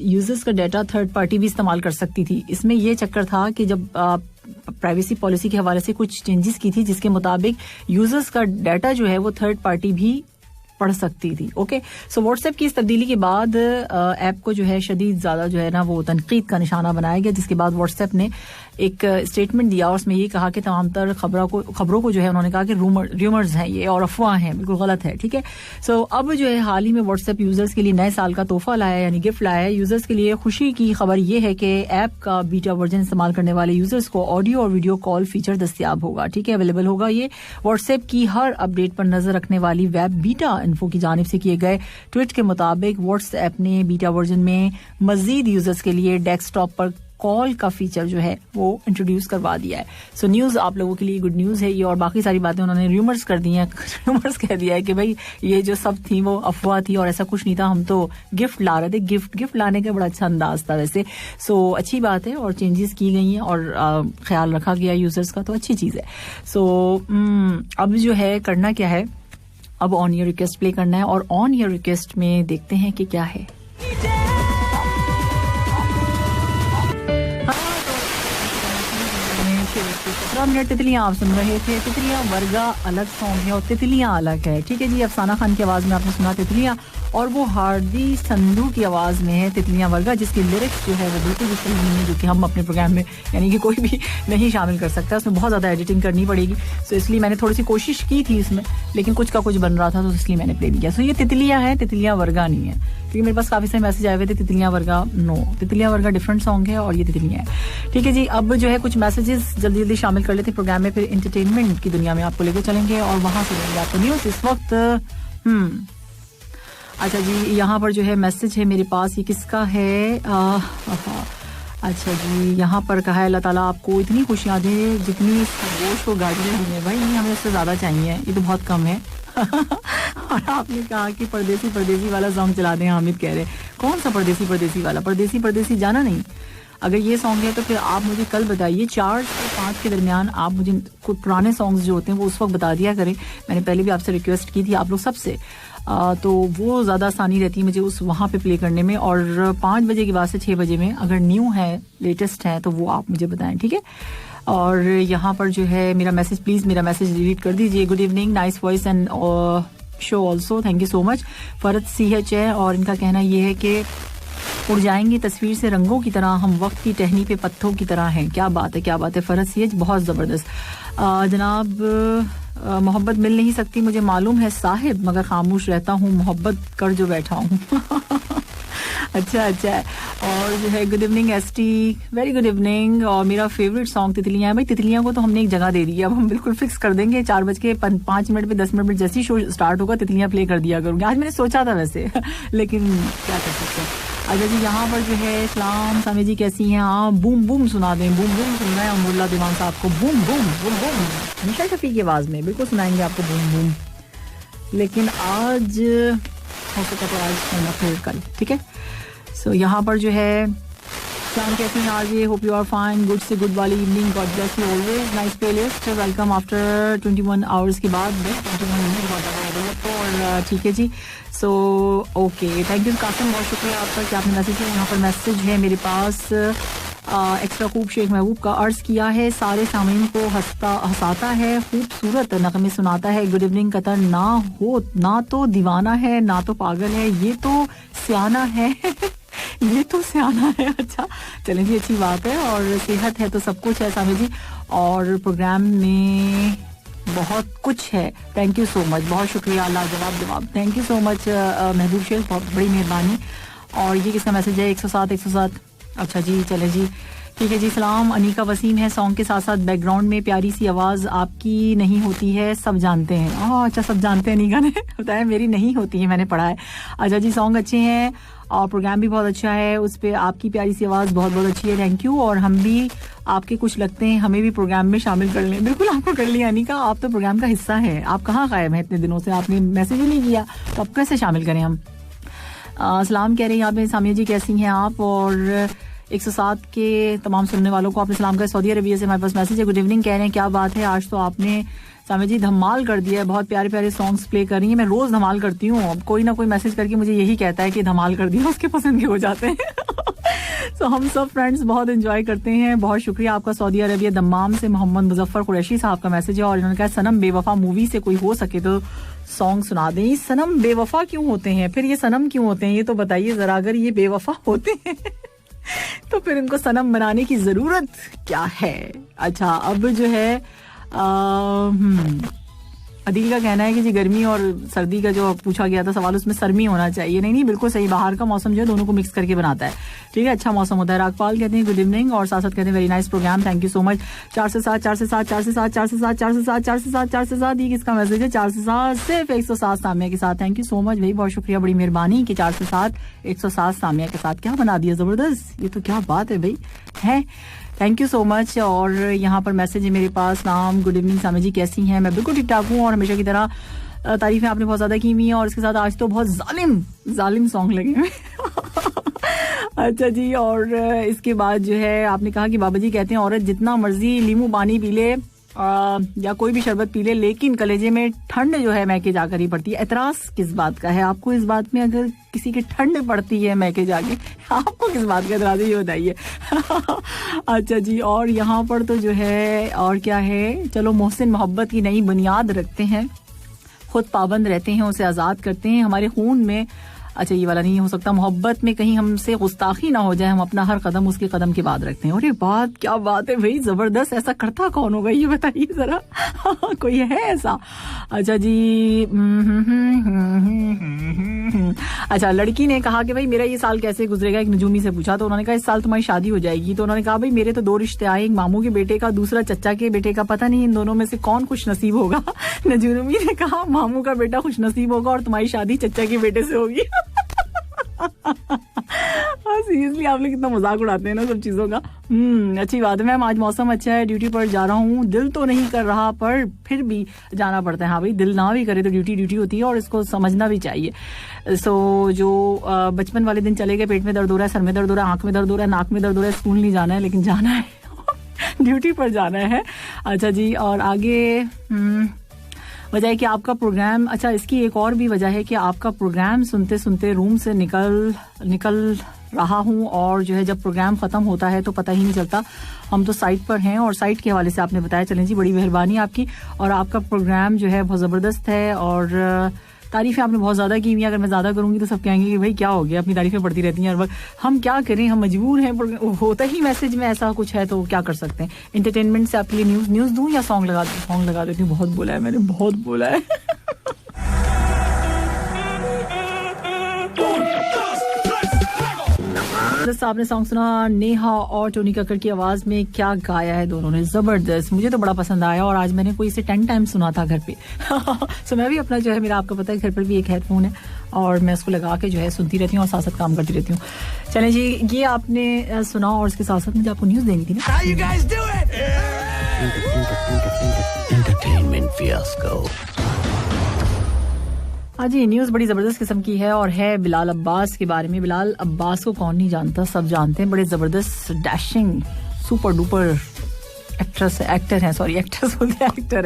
यूजर्स का डाटा थर्ड पार्टी भी इस्तेमाल कर सकती थी। इसमें यह चक्कर था कि जब प्राइवेसी पॉलिसी के हवाले से कुछ चेंजेस की थी जिसके मुताबिक यूजर्स का डाटा जो है वो थर्ड पार्टी भी पढ़ सकती थी। ओके, सो व्हाट्सएप की इस तब्दीली के बाद ऐप को जो है शदीद ज्यादा जो है ना वो तनकीद का निशाना बनाया गया, जिसके बाद व्हाट्सएप ने एक स्टेटमेंट दिया और उसमें ये कहा कि तमाम तर खबरों को जो है उन्होंने कहा कि रूमर्स हैं ये और अफवाह हैं, बिल्कुल गलत है, ठीक है। सो अब जो है हाल ही में व्हाट्सएप यूजर्स के लिए नए साल का तोहफा लाया यानी गिफ्ट लाया है। यूजर्स के लिए खुशी की खबर ये है कि ऐप का बीटा वर्जन इस्तेमाल करने वाले यूजर्स को ऑडियो और वीडियो कॉल फीचर दस्तियाब होगा, ठीक है, अवेलेबल होगा। ये व्हाट्सएप की हर अपडेट पर नजर रखने वाली वेब बीटा इन्फो की जानिब से किए गए ट्वीट के मुताबिक व्हाट्सएप ने बीटा वर्जन में मजीद यूजर्स के लिए डेस्कटॉप पर कॉल का फीचर जो है वो इंट्रोड्यूस करवा दिया है। सो न्यूज आप लोगों के लिए गुड न्यूज है ये, और बाकी सारी बातें उन्होंने रूमर्स कर दी हैं। रूमर्स कह दिया है कि भाई ये जो सब थी वो अफवाह थी और ऐसा कुछ नहीं था, हम तो गिफ्ट ला रहे थे। गिफ्ट लाने का बड़ा अच्छा अंदाज था वैसे। सो अच्छी बात है और चेंजेस की गई हैं और ख्याल रखा गया यूजर्स का, तो अच्छी चीज है। सो अब जो है करना क्या है, अब ऑन योर रिक्वेस्ट प्ले करना है, और ऑन योर रिक्वेस्ट में देखते हैं कि क्या है। 17 मिनट तितलियां आप सुन रहे थे। तितलियां वर्गा अलग सॉन्ग है और तितलियां अलग है, ठीक है जी। अफसाना खान की आवाज में आपने सुना तितलियां, और वो हार्दी संधू की आवाज में है तितलियां वर्गा, जिसकी लिरिक्स जो है वो बिल्कुल भी सही नहीं है, जो कि हम अपने प्रोग्राम में यानी कि कोई भी नहीं शामिल कर सकता, उसमें बहुत ज्यादा एडिटिंग करनी पड़ेगी। सो इसलिए मैंने थोड़ी सी कोशिश की थी इसमें, लेकिन कुछ का कुछ बन रहा था तो इसलिए मैंने प्ले किया। सो ये तितलियां है, तितलियां वर्गा नहीं है, क्योंकि मेरे पास काफी सारे मैसेज आए हुए थे तितलियां वर्गा, नो, तितलियां वर्गा डिफरेंट सॉन्ग है और ये तितलियां है, ठीक है जी। अब जो है कुछ मैसेजेस जल्दी जल्दी शामिल कर लेते हैं प्रोग्राम में, फिर एंटरटेनमेंट की दुनिया में आपको लेकर चलेंगे और वहां से लेंगे आपको न्यूज इस वक्त। अच्छा जी, यहाँ पर जो है मैसेज है मेरे पास, ये किसका है? अच्छा जी, यहाँ पर कहा है अल्लाह ताला आपको इतनी खुशियां दे जितनी खरगोश को गाड़ियाँ दी हैं। भाई नहीं, हमें उससे ज्यादा चाहिए, ये तो बहुत कम है। और आपने कहा कि परदेसी वाला सॉन्ग चला दें, हामिद कह रहे कौन सा परदेसी वाला? परदेसी जाना नहीं। अगर ये सॉन्ग है तो फिर आप मुझे कल बताइए 4 से 5 के दरमियान, आप मुझे पुराने सॉन्ग्स जो होते हैं वो उस वक्त बता दिया करें। मैंने पहले भी आपसे रिक्वेस्ट की थी आप लोग सबसे, तो वो ज़्यादा आसानी रहती है मुझे उस वहाँ पे प्ले करने में। और 5 बजे के बाद से 6 बजे में अगर न्यू है, लेटेस्ट है, तो वो आप मुझे बताएं, ठीक है। और यहाँ पर जो है मेरा मैसेज, प्लीज़ मेरा मैसेज डिलीट कर दीजिए। Good evening, nice voice and show also, thank you so much. Farhat CH है और इनका कहना ये है कि उड़ जाएंगे तस्वीर से रंगों की तरह, हम वक्त की टहनी पे पत्थरों की तरह हैं। क्या बात है, क्या बात है फरहत सैयद, बहुत ज़बरदस्त। जनाब मोहब्बत मिल नहीं सकती मुझे मालूम है साहिब, मगर खामोश रहता हूँ मोहब्बत कर जो बैठा हूँ। अच्छा अच्छा। और जो है good evening ST, very good evening. और मेरा फेवरेट सॉन्ग तितलियां है। भाई तितलियां को तो हमने एक जगह दे दी है, अब हम बिल्कुल फिक्स कर देंगे 4:05 पे 10 मिनट में जैसी शो स्टार्ट होगा तितलियां प्ले कर दिया करूंगी। आज मैंने सोचा था वैसे लेकिन क्या कर सकते हैं। अच्छा जी, यहाँ पर जो है सलाम सामी जी कैसी हैं आप? बूम बूम सुना दें, बूम बूम सुन रहे हैं अमरुल्ला दीवान साहब को, बूम बूम बूम बूम हमेशा शफी की आवाज में बिल्कुल सुनाएंगे आपको बूम बूम। लेकिन आज हो सका तो आज होना फिर कल, ठीक है। सो यहाँ पर जो है सलाम कैसी हैं आज? ये hope you are fine, good से गुड वाली evening, God bless you always, nice playlist, welcome after 21 hours के बाद, 21 मिनट और ठीक है जी। So okay, thank you Qasim, बहुत शुक्रिया आपका कि आपने मैसेज किया। यहाँ पर मैसेज है मेरे पास एक्स्ट्रा खूब शेख महबूब का अर्ज किया है, सारे सामीन को हंसाता है, खूबसूरत नगमे सुनाता है। गुड इवनिंग कतर, ना तो दीवाना है ना तो पागल है, ये तो सियाना है ये तो सियाना है। अच्छा चलें जी, अच्छी बात है। और सेहत है तो सब कुछ है सामी जी, और प्रोग्राम में बहुत कुछ है। थैंक यू सो मच, बहुत शुक्रिया, लाजवाब, थैंक यू सो मच महबूब शेख, बहुत बड़ी मेहरबानी। और ये किसका मैसेज है? 107। अच्छा जी, चले जी, ठीक है जी। सलाम, अनीका वसीम है। सॉन्ग के साथ साथ बैकग्राउंड में प्यारी सी आवाज़ आपकी नहीं होती है, सब जानते हैं। अच्छा, सब जानते हैं, अनीका ने बताया मेरी नहीं होती है, मैंने पढ़ा है। अच्छा जी, सॉन्ग अच्छे हैं और प्रोग्राम भी बहुत अच्छा है, उस पर आपकी प्यारी सी आवाज़ बहुत बहुत अच्छी है, थैंक यू। और हम भी आपके कुछ लगते हैं, हमें भी प्रोग्राम में शामिल कर लें। बिल्कुल आपको कर लिया अनीका, आप तो प्रोग्राम का हिस्सा है। आप कहाँ गायब हैं इतने दिनों से, आपने मैसेज ही नहीं किया, तो अब कैसे शामिल करें हम? सलाम कह रहे हैं यहाँ पे सामिया जी, कैसी हैं आप? और 107 के तमाम सुनने वालों को आपने सलाम कहा। सऊदी अरबिया से हमारे पास मैसेज है, गुड इवनिंग कह रहे हैं, क्या बात है आज तो आपने सामिया जी धमाल कर दिया है, बहुत प्यारे प्यारे सॉन्ग्स प्ले कर रही हैं। मैं रोज धमाल करती हूँ, अब कोई ना कोई मैसेज करके मुझे यही कहता है कि धमाल कर दिया, उसके पसंद के हो जाते हैं। तो हम सब फ्रेंड्स बहुत एंजॉय करते हैं। बहुत शुक्रिया आपका। सऊदी अरबिया दम्माम से मोहम्मद मुजफ्फर कुरैशी साहब का मैसेज है और इन्होंने कहा सनम बेवफा मूवी से कोई हो सके तो सॉन्ग सुना दें। सनम बेवफा क्यों होते हैं? फिर ये सनम क्यों होते हैं, ये तो बताइए जरा। अगर ये बेवफा होते हैं तो फिर इनको सनम बनाने की जरूरत क्या है? अच्छा, अब जो है अदील का कहना है कि जी गर्मी और सर्दी का जो पूछा गया था सवाल, उसमें सरमी होना चाहिए। नहीं, बिल्कुल सही, बाहर का मौसम जो है दोनों को मिक्स करके बनाता है, ठीक है, अच्छा मौसम होता है। रागपाल कहते हैं गुड इवनिंग और साथ साथ कहते हैं very nice program, thank you so much. 4 से 7 ये किसका मैसेज है? 4 से 7 सिर्फ 107 सामिया के साथ, थैंक यू सो मच भाई, बहुत शुक्रिया, बड़ी मेहरबानी कि 4 से 7 107 सामिया के साथ क्या बना दिया, जबरदस्त, ये तो क्या बात है भाई, है, थैंक यू सो मच। और यहाँ पर मैसेज है मेरे पास, नाम गुड इवनिंग सामी जी कैसी हैं? मैं बिल्कुल ठीक ठाक हूँ और हमेशा की तरह तारीफें आपने बहुत ज्यादा की हुई हैं और इसके साथ आज तो बहुत जालिम सॉन्ग लगे हुए। अच्छा जी, और इसके बाद जो है आपने कहा कि बाबा जी कहते हैं औरत जितना मर्जी लीमू पानी पी ले या कोई भी शरबत पी ले, लेकिन कलेजे में ठंड जो है मैके जाकर ही पड़ती है। एतराज किस बात का है आपको इस बात में? अगर किसी की ठंड पड़ती है मैके जाके, आपको किस बात का एतराज है ये बताइए। अच्छा जी, और यहाँ पर तो जो है और क्या है, चलो मोहसिन मोहब्बत की नई बुनियाद रखते हैं, खुद पाबंद रहते हैं, उसे आज़ाद करते हैं, हमारे खून में, अच्छा ये वाला नहीं हो सकता, मोहब्बत में कहीं हमसे गुस्ताखी ना हो जाए, हम अपना हर कदम उसके कदम के बाद रखते हैं। अरे बात, क्या बात है भाई, जबरदस्त, ऐसा करता कौन होगा ये बताइए जरा। कोई है ऐसा? अच्छा जी, अच्छा, लड़की ने कहा कि भाई मेरा ये साल कैसे गुजरेगा, एक नजूमी से पूछा तो उन्होंने कहा इस साल तुम्हारी शादी हो जाएगी। तो उन्होंने कहा भाई मेरे तो 2 रिश्ते आए, एक मामू के बेटे का, दूसरा चच्चा के बेटे का, पता नहीं इन दोनों में से कौन खुश नसीब होगा। नजूमी ने कहा मामू का बेटा खुश नसीब होगा और तुम्हारी शादी चच्चा के बेटे से होगी। सीरियसली आप लोग कितना मजाक उड़ाते हैं ना सब चीजों का। अच्छी बात है मैम, आज मौसम अच्छा है, ड्यूटी पर जा रहा हूँ, दिल तो नहीं कर रहा पर फिर भी जाना पड़ता है। हाँ भाई, दिल ना भी करे तो ड्यूटी होती है और इसको समझना भी चाहिए। सो जो बचपन वाले दिन चले गए, पेट में दर्द हो रहा है, सर में दर्द हो रहा है, आंख में दर्द हो रहा है, नाक में दर्द हो रहा है, स्कूल नहीं जाना है लेकिन जाना है, ड्यूटी पर जाना है। अच्छा जी, और आगे वजह है कि आपका प्रोग्राम, अच्छा इसकी एक और भी वजह है कि आपका प्रोग्राम सुनते सुनते रूम से निकल रहा हूँ और जो है जब प्रोग्राम खत्म होता है तो पता ही नहीं चलता। हम तो साइट पर हैं और साइट के हवाले से आपने बताया, चलें जी, बड़ी मेहरबानी आपकी। और आपका प्रोग्राम जो है बहुत ज़बरदस्त है और तारीफें आपने बहुत ज्यादा की हुई हैं, अगर मैं ज्यादा करूंगी तो सब कहेंगे कि भाई क्या हो गया, अपनी तारीफें पढ़ती रहती हैं हर वक्त। हम क्या करें, हम मजबूर हैं, पर होता ही मैसेज में ऐसा कुछ है तो क्या कर सकते हैं। एंटरटेनमेंट से आपके लिए न्यूज दूं या सॉन्ग लगा देती हूँ? बहुत बोला है मैंने, बहुत बोला है। आपने सॉन्ग सुना नेहा और टोनी कक्कड़ की आवाज में, क्या गाया है दोनों ने, जबरदस्त। मुझे तो बड़ा पसंद आया और आज मैंने कोई इसे 10 टाइम सुना था घर पे। सो मैं भी अपना जो है, मेरा आपको पता है घर पर भी एक हेडफोन है और मैं उसको लगा के जो है सुनती रहती हूँ और साथ साथ काम करती रहती हूँ। चलें जी, ये आपने सुना और इसके साथ साथ मुझे आपको न्यूज देनी थी ना। Entertainment fiasco. हाँ जी, न्यूज़ बड़ी ज़बरदस्त किस्म की है और है बिलाल अब्बास के बारे में। बिलाल अब्बास को कौन नहीं जानता, सब जानते हैं। बड़े ज़बरदस्त डैशिंग सुपर डुपर एक्टर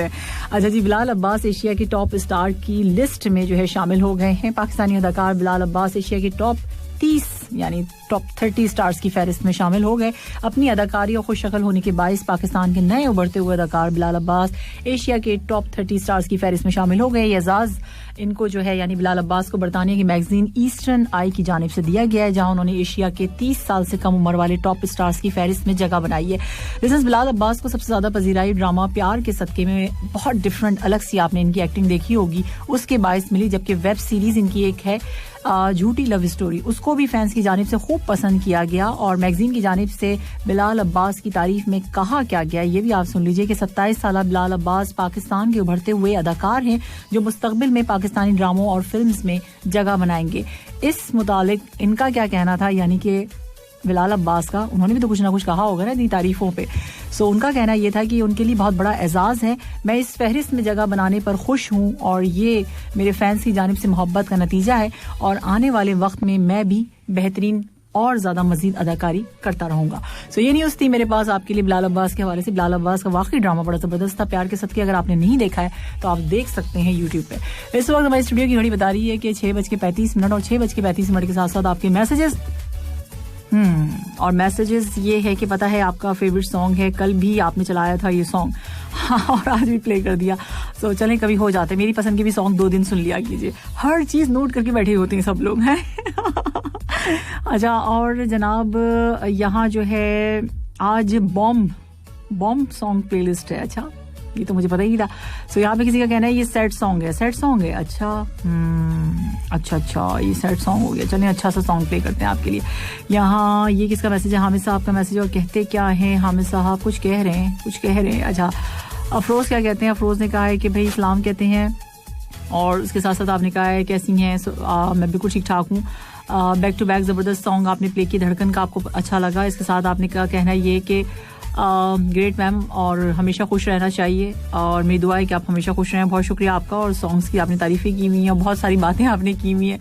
हैं। अच्छा जी, बिलाल अब्बास एशिया की टॉप स्टार की लिस्ट में जो है शामिल हो गए हैं। पाकिस्तानी अदाकार बिलाल अब्बास एशिया की टॉप 30 यानी टॉप 30 स्टार्स की फहरिस्त में शामिल हो गए। अपनी अदाकारी और खुशशक्ल होने के बाइस पाकिस्तान के नए उभरते हुए अदाकार बिलाल अब्बास एशिया के टॉप 30 स्टार्स की फहरिस्त में शामिल हो गए। ये एजाज इनको जो है यानी बिलाल अब्बास को बरतानिया की मैगजीन ईस्टर्न आई की जानिब से दिया गया है, जहां उन्होंने एशिया के 30 साल से कम उम्र वाले टॉप स्टार्स की फहरिस्त में जगह बनाई है। बिजनेस बिलाल अब्बास को सबसे ज्यादा पजीराई ड्रामा प्यार के सदके में बहुत डिफरेंट अलग सी आपने इनकी एक्टिंग देखी होगी, उसके बायस मिली, जबकि वेब सीरीज इनकी एक है झूठी लव स्टोरी, उसको भी फैंस की जानिब से खूब पसंद किया गया और मैगजीन की जानिब से बिलाल अब्बास की तारीफ में कहा क्या गया, ये भी आप सुन लीजिए कि 27 साल बिलाल अब्बास पाकिस्तान के उभरते हुए अदाकार हैं जो मुस्तकबिल में पाकिस्तानी ड्रामों और फिल्म्स में जगह बनाएंगे। इस मुतालिक इनका क्या कहना था, यानी कि बिलाल अब्बास का, उन्होंने भी तो कुछ ना कुछ कहा होगा ना इतनी तारीफों पे। सो उनका कहना ये था कि उनके लिए बहुत बड़ा एजाज है, मैं इस फहरिस्त में जगह बनाने पर खुश हूँ और ये मेरे फैंस की जानिब से मोहब्बत का नतीजा है और आने वाले वक्त में मैं भी बेहतरीन और ज्यादा मजीद अदाकारी करता रहूंगा। सो ये न्यूज थी मेरे पास आपके लिए बिलाल अब्बास के हवाले से। बिलाल अब्बास का वाकई ड्रामा बड़ा जबरदस्त था प्यार के सदके, अगर आपने नहीं देखा है तो आप देख सकते हैं यूट्यूब पे। इस वक्त हमारी स्टूडियो की घड़ी बता रही है कि 6:35 और 6:35 के साथ साथ आपके मैसेजेस और मैसेजेस ये है कि पता है आपका फेवरेट सॉन्ग है, कल भी आपने चलाया था ये सॉन्ग, हाँ, और आज भी प्ले कर दिया। सो चलें, कभी हो जाते हैं, मेरी पसंद के भी सॉन्ग 2 दिन सुन लिया कीजिए, हर चीज नोट करके बैठे होते हैं सब लोग हैं। अच्छा, और जनाब यहाँ जो है आज बॉम्ब सॉन्ग प्लेलिस्ट है। अच्छा, ये तो मुझे पता ही था। सो यहाँ पे किसी का कहना है ये सैड सॉन्ग है। अच्छा, ये सैड सॉन्ग हो गया। चलिए अच्छा सा सॉन्ग प्ले करते हैं आपके लिए। यहाँ ये किसका मैसेज है, हामिद साहब का मैसेज, और कहते क्या है हामिद साहब, कुछ कह रहे हैं। अच्छा, अफरोज क्या कहते हैं, अफरोज ने कहा है कि भाई इस्लाम कहते हैं, और उसके साथ साथ आपने कहा है कैसी हैं, मैं बिल्कुल ठीक ठाक हूँ। बैक टू बैक जबरदस्त सॉन्ग आपने प्ले की, धड़कन का आपको अच्छा लगा। इसके साथ आपने क्या कहना है ये कि ग्रेट मैम और हमेशा खुश रहना चाहिए और मेरी दुआ है कि आप हमेशा खुश रहें। बहुत शुक्रिया आपका, और सॉन्ग्स की आपने तारीफें की हुई हैं और बहुत सारी बातें आपने की हुई हैं।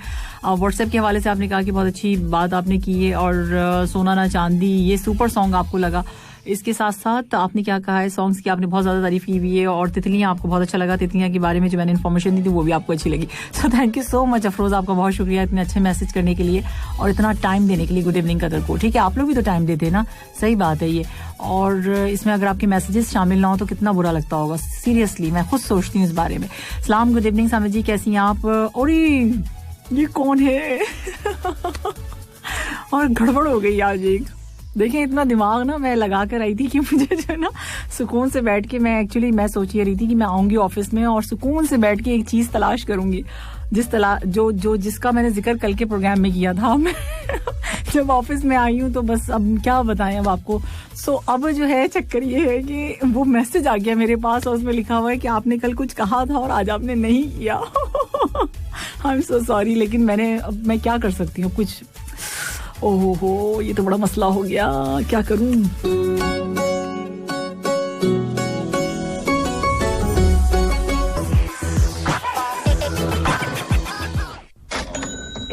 व्हाट्सएप के हवाले से आपने कहा कि बहुत अच्छी बात आपने की है, और सोना ना चांदी ये सुपर सॉन्ग आपको लगा। इसके साथ साथ आपने क्या कहा है, सॉन्ग्स की आपने बहुत ज्यादा तारीफ की हुई है, और तितलियां आपको बहुत अच्छा लगा, तितलियां के बारे में जो मैंने इन्फॉर्मेशन दी थी वो भी आपको अच्छी लगी। So thank you so much Afroz, आपका बहुत शुक्रिया इतने अच्छे मैसेज करने के लिए और इतना टाइम देने के लिए। गुड इवनिंग कदर को, ठीक है, आप लोग भी तो टाइम देते हैं ना, सही बात है ये। और इसमें अगर आपके मैसेजेस शामिल ना हो तो कितना बुरा लगता होगा, सीरियसली मैं खुद सोचती हूँ इस बारे में। सलाम, गुड इवनिंग सामिद जी, कैसी हैं आप? और ये कौन है? और गड़बड़ हो गई आज एक, देखें इतना दिमाग ना मैं लगा कर आई थी कि मुझे जो है ना सुकून से बैठ के, मैं सोच रही थी कि मैं आऊंगी ऑफिस में और सुकून से बैठ के एक चीज तलाश करूंगी जिसका मैंने जिक्र कल के प्रोग्राम में किया था। मैं जब ऑफिस में आई हूँ तो बस अब क्या बताएं अब आपको। सो अब जो है चक्कर ये है कि वो मैसेज आ गया मेरे पास और उसमें लिखा हुआ है कि आपने कल कुछ कहा था और आज आपने नहीं किया। आई एम सो सॉरी, लेकिन मैं क्या कर सकती हूँ कुछ। ओहो, ये तो बड़ा मसला हो गया, क्या करूं।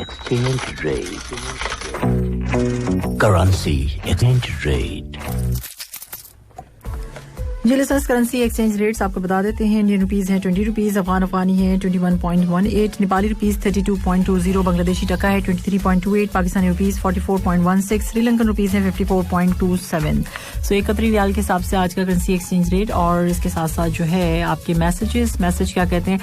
Exchange rate. Currency exchange rate. जी लिसनर्स, करेंसी एक्सचेंज रेट्स आपको बता देते हैं। इंडियन रुपीस है 20 रुपीज, अफगान अफगानी है 21.18, नेपाली रुपीस 32.20, बांग्लादेशी टका है 23.28, पाकिस्तानी रुपीस 44.16, श्रीलंकन रुपीस है 54.27। सो 1 कतरी रियाल के हिसाब से आज का करेंसी एक्सचेंज रेट। और इसके साथ साथ जो है आपके मैसेज क्या कहते हैं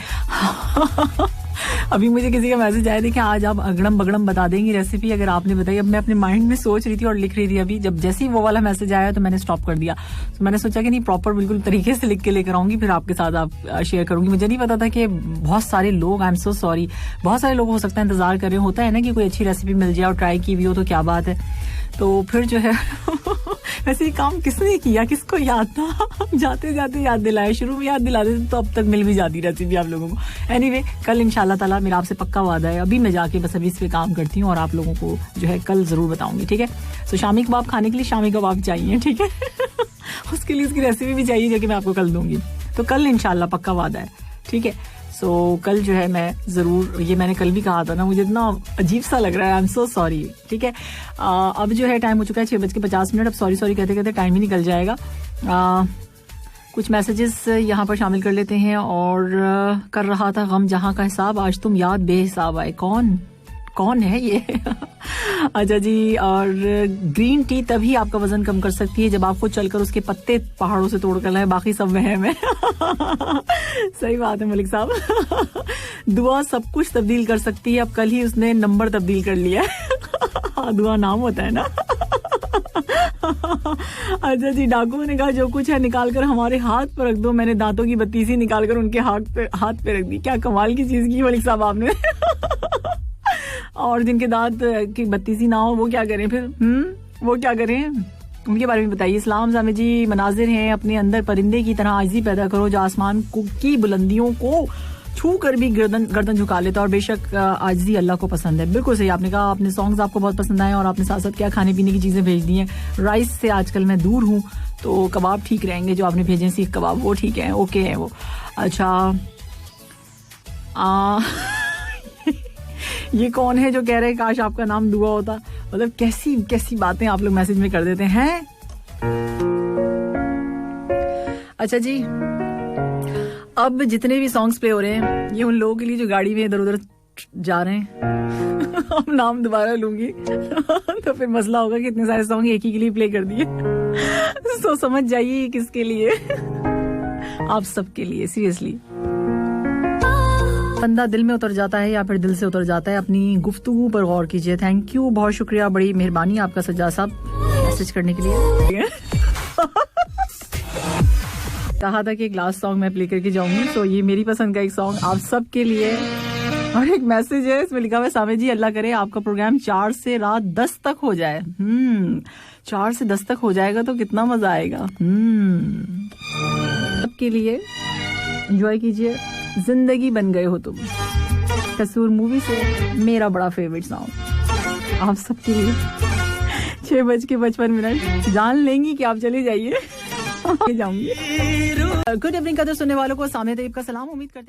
अभी मुझे किसी का मैसेज आया, देखिए आज आप अगड़म बगड़म बता देंगी रेसिपी अगर आपने बताई। अब मैं अपने माइंड में सोच रही थी और लिख रही थी, अभी जब जैसे ही वो वाला मैसेज आया तो मैंने स्टॉप कर दिया। तो मैंने सोचा कि नहीं, प्रॉपर बिल्कुल तरीके से लिख के लेकर आऊंगी, फिर आपके साथ आप शेयर करूंगी। मुझे नहीं पता था कि बहुत सारे लोग, आई एम सो सॉरी, बहुत सारे लोग हो सकता है इंतजार कर रहे हो। होता है ना कि कोई अच्छी रेसिपी मिल जाए और ट्राई की भी हो तो क्या बात है। तो फिर जो है वैसे ये काम किसने किया, किसको याद था? जाते जाते याद दिलाया, शुरू में याद दिला देते तो अब तक मिल भी जाती रेसिपी आप लोगों को। एनीवे, कल इंशाल्लाह ताला मेरा आपसे पक्का वादा है, अभी मैं जाके बस अभी इस पे काम करती हूँ और आप लोगों को जो है कल जरूर बताऊंगी, ठीक है। तो शामी कबाब खाने के लिए शामी कबाब चाहिए, ठीक है। उसके लिए उसकी रेसिपी भी चाहिए जो कि मैं आपको कल दूंगी। तो कल इंशाल्लाह पक्का वादा है, ठीक है। सो कल जो है मैं जरूर, ये मैंने कल भी कहा था ना, मुझे इतना अजीब सा लग रहा है, आई एम सो सॉरी, ठीक है। अब जो है टाइम हो चुका है 6:50। अब सॉरी सॉरी कहते कहते टाइम ही निकल जाएगा। कुछ मैसेजेस यहाँ पर शामिल कर लेते हैं। और कर रहा था गम जहाँ का हिसाब, आज तुम याद बेहिसाब आए। कौन है ये? अच्छा जी। और ग्रीन टी तभी आपका वजन कम कर सकती है जब आपको चलकर उसके पत्ते पहाड़ों से तोड़ कर लाए, बाकी सब वहम है। सही बात है मलिक साहब। दुआ सब कुछ तब्दील कर सकती है, अब कल ही उसने नंबर तब्दील कर लिया है। दुआ नाम होता है ना। अच्छा जी। डाकुओं ने कहा जो कुछ है निकाल कर हमारे हाथ पर रख दो। मैंने दांतों की बत्तीसी निकाल कर उनके हाथ पे रख दी। क्या कमाल की चीज की मलिक साहब आपने। और जिनके दांत की बत्तीसी ना हो वो क्या करें फिर? वो क्या करें, उनके बारे में बताइए। इस्लाम जामे जी, मनाजिर हैं अपने अंदर परिंदे की तरह आजिज़ी पैदा करो जो आसमान की बुलंदियों को छू कर भी गर्दन झुका लेता। और बेशक आजिज़ी अल्लाह को पसंद है। बिल्कुल सही आपने कहा। अपने सॉन्ग्स आपको बहुत पसंद आए और आपने साथ साथ क्या खाने पीने की चीजें भेज दी हैं। राइस से आजकल मैं दूर हूँ, तो कबाब ठीक रहेंगे जो आपने भेजे, सीख कबाब, वो ठीक है, ओके है वो। अच्छा, ये कौन है जो कह रहे हैं काश आपका नाम दुआ होता? मतलब कैसी कैसी बातें आप लोग मैसेज में कर देते हैं। अच्छा जी। अब जितने भी सॉन्ग्स प्ले हो रहे हैं ये उन लोगों के लिए जो गाड़ी में इधर उधर जा रहे हैं। अब नाम दोबारा लूंगी तो फिर मसला होगा कि इतने सारे सॉन्ग एक ही के लिए प्ले कर दिए। तो समझ जाइए किसके लिए। आप सबके लिए, सीरियसली। बंदा दिल में उतर जाता है या फिर दिल से उतर जाता है, अपनी गुफ्तगू पर गौर कीजिए। थैंक यू, बहुत शुक्रिया, बड़ी मेहरबानी आपका सज्जाद साहब मैसेज करने के लिए। कहा था कि एक लास्ट सॉन्ग मैं प्ले करके जाऊंगी, तो ये मेरी पसंद का एक सॉन्ग आप सबके लिए। और एक मैसेज है, इसमें लिखा हुआ है, सामे जी अल्लाह करे आपका प्रोग्राम 4 से रात 10 तक हो जाए। 4 से 10 तक हो जाएगा तो कितना मजा आएगा। सबके लिए एंजॉय कीजिए। जिंदगी बन गए हो तुम, कसूर मूवी से मेरा बड़ा फेवरेट सॉन्ग आप सबके लिए। 6:55 जान लेंगी कि आप चले जाइए। जाऊंगी। गुड इवनिंग कदर सुनने वालों को सामने तैयब का सलाम, उम्मीद करते हैं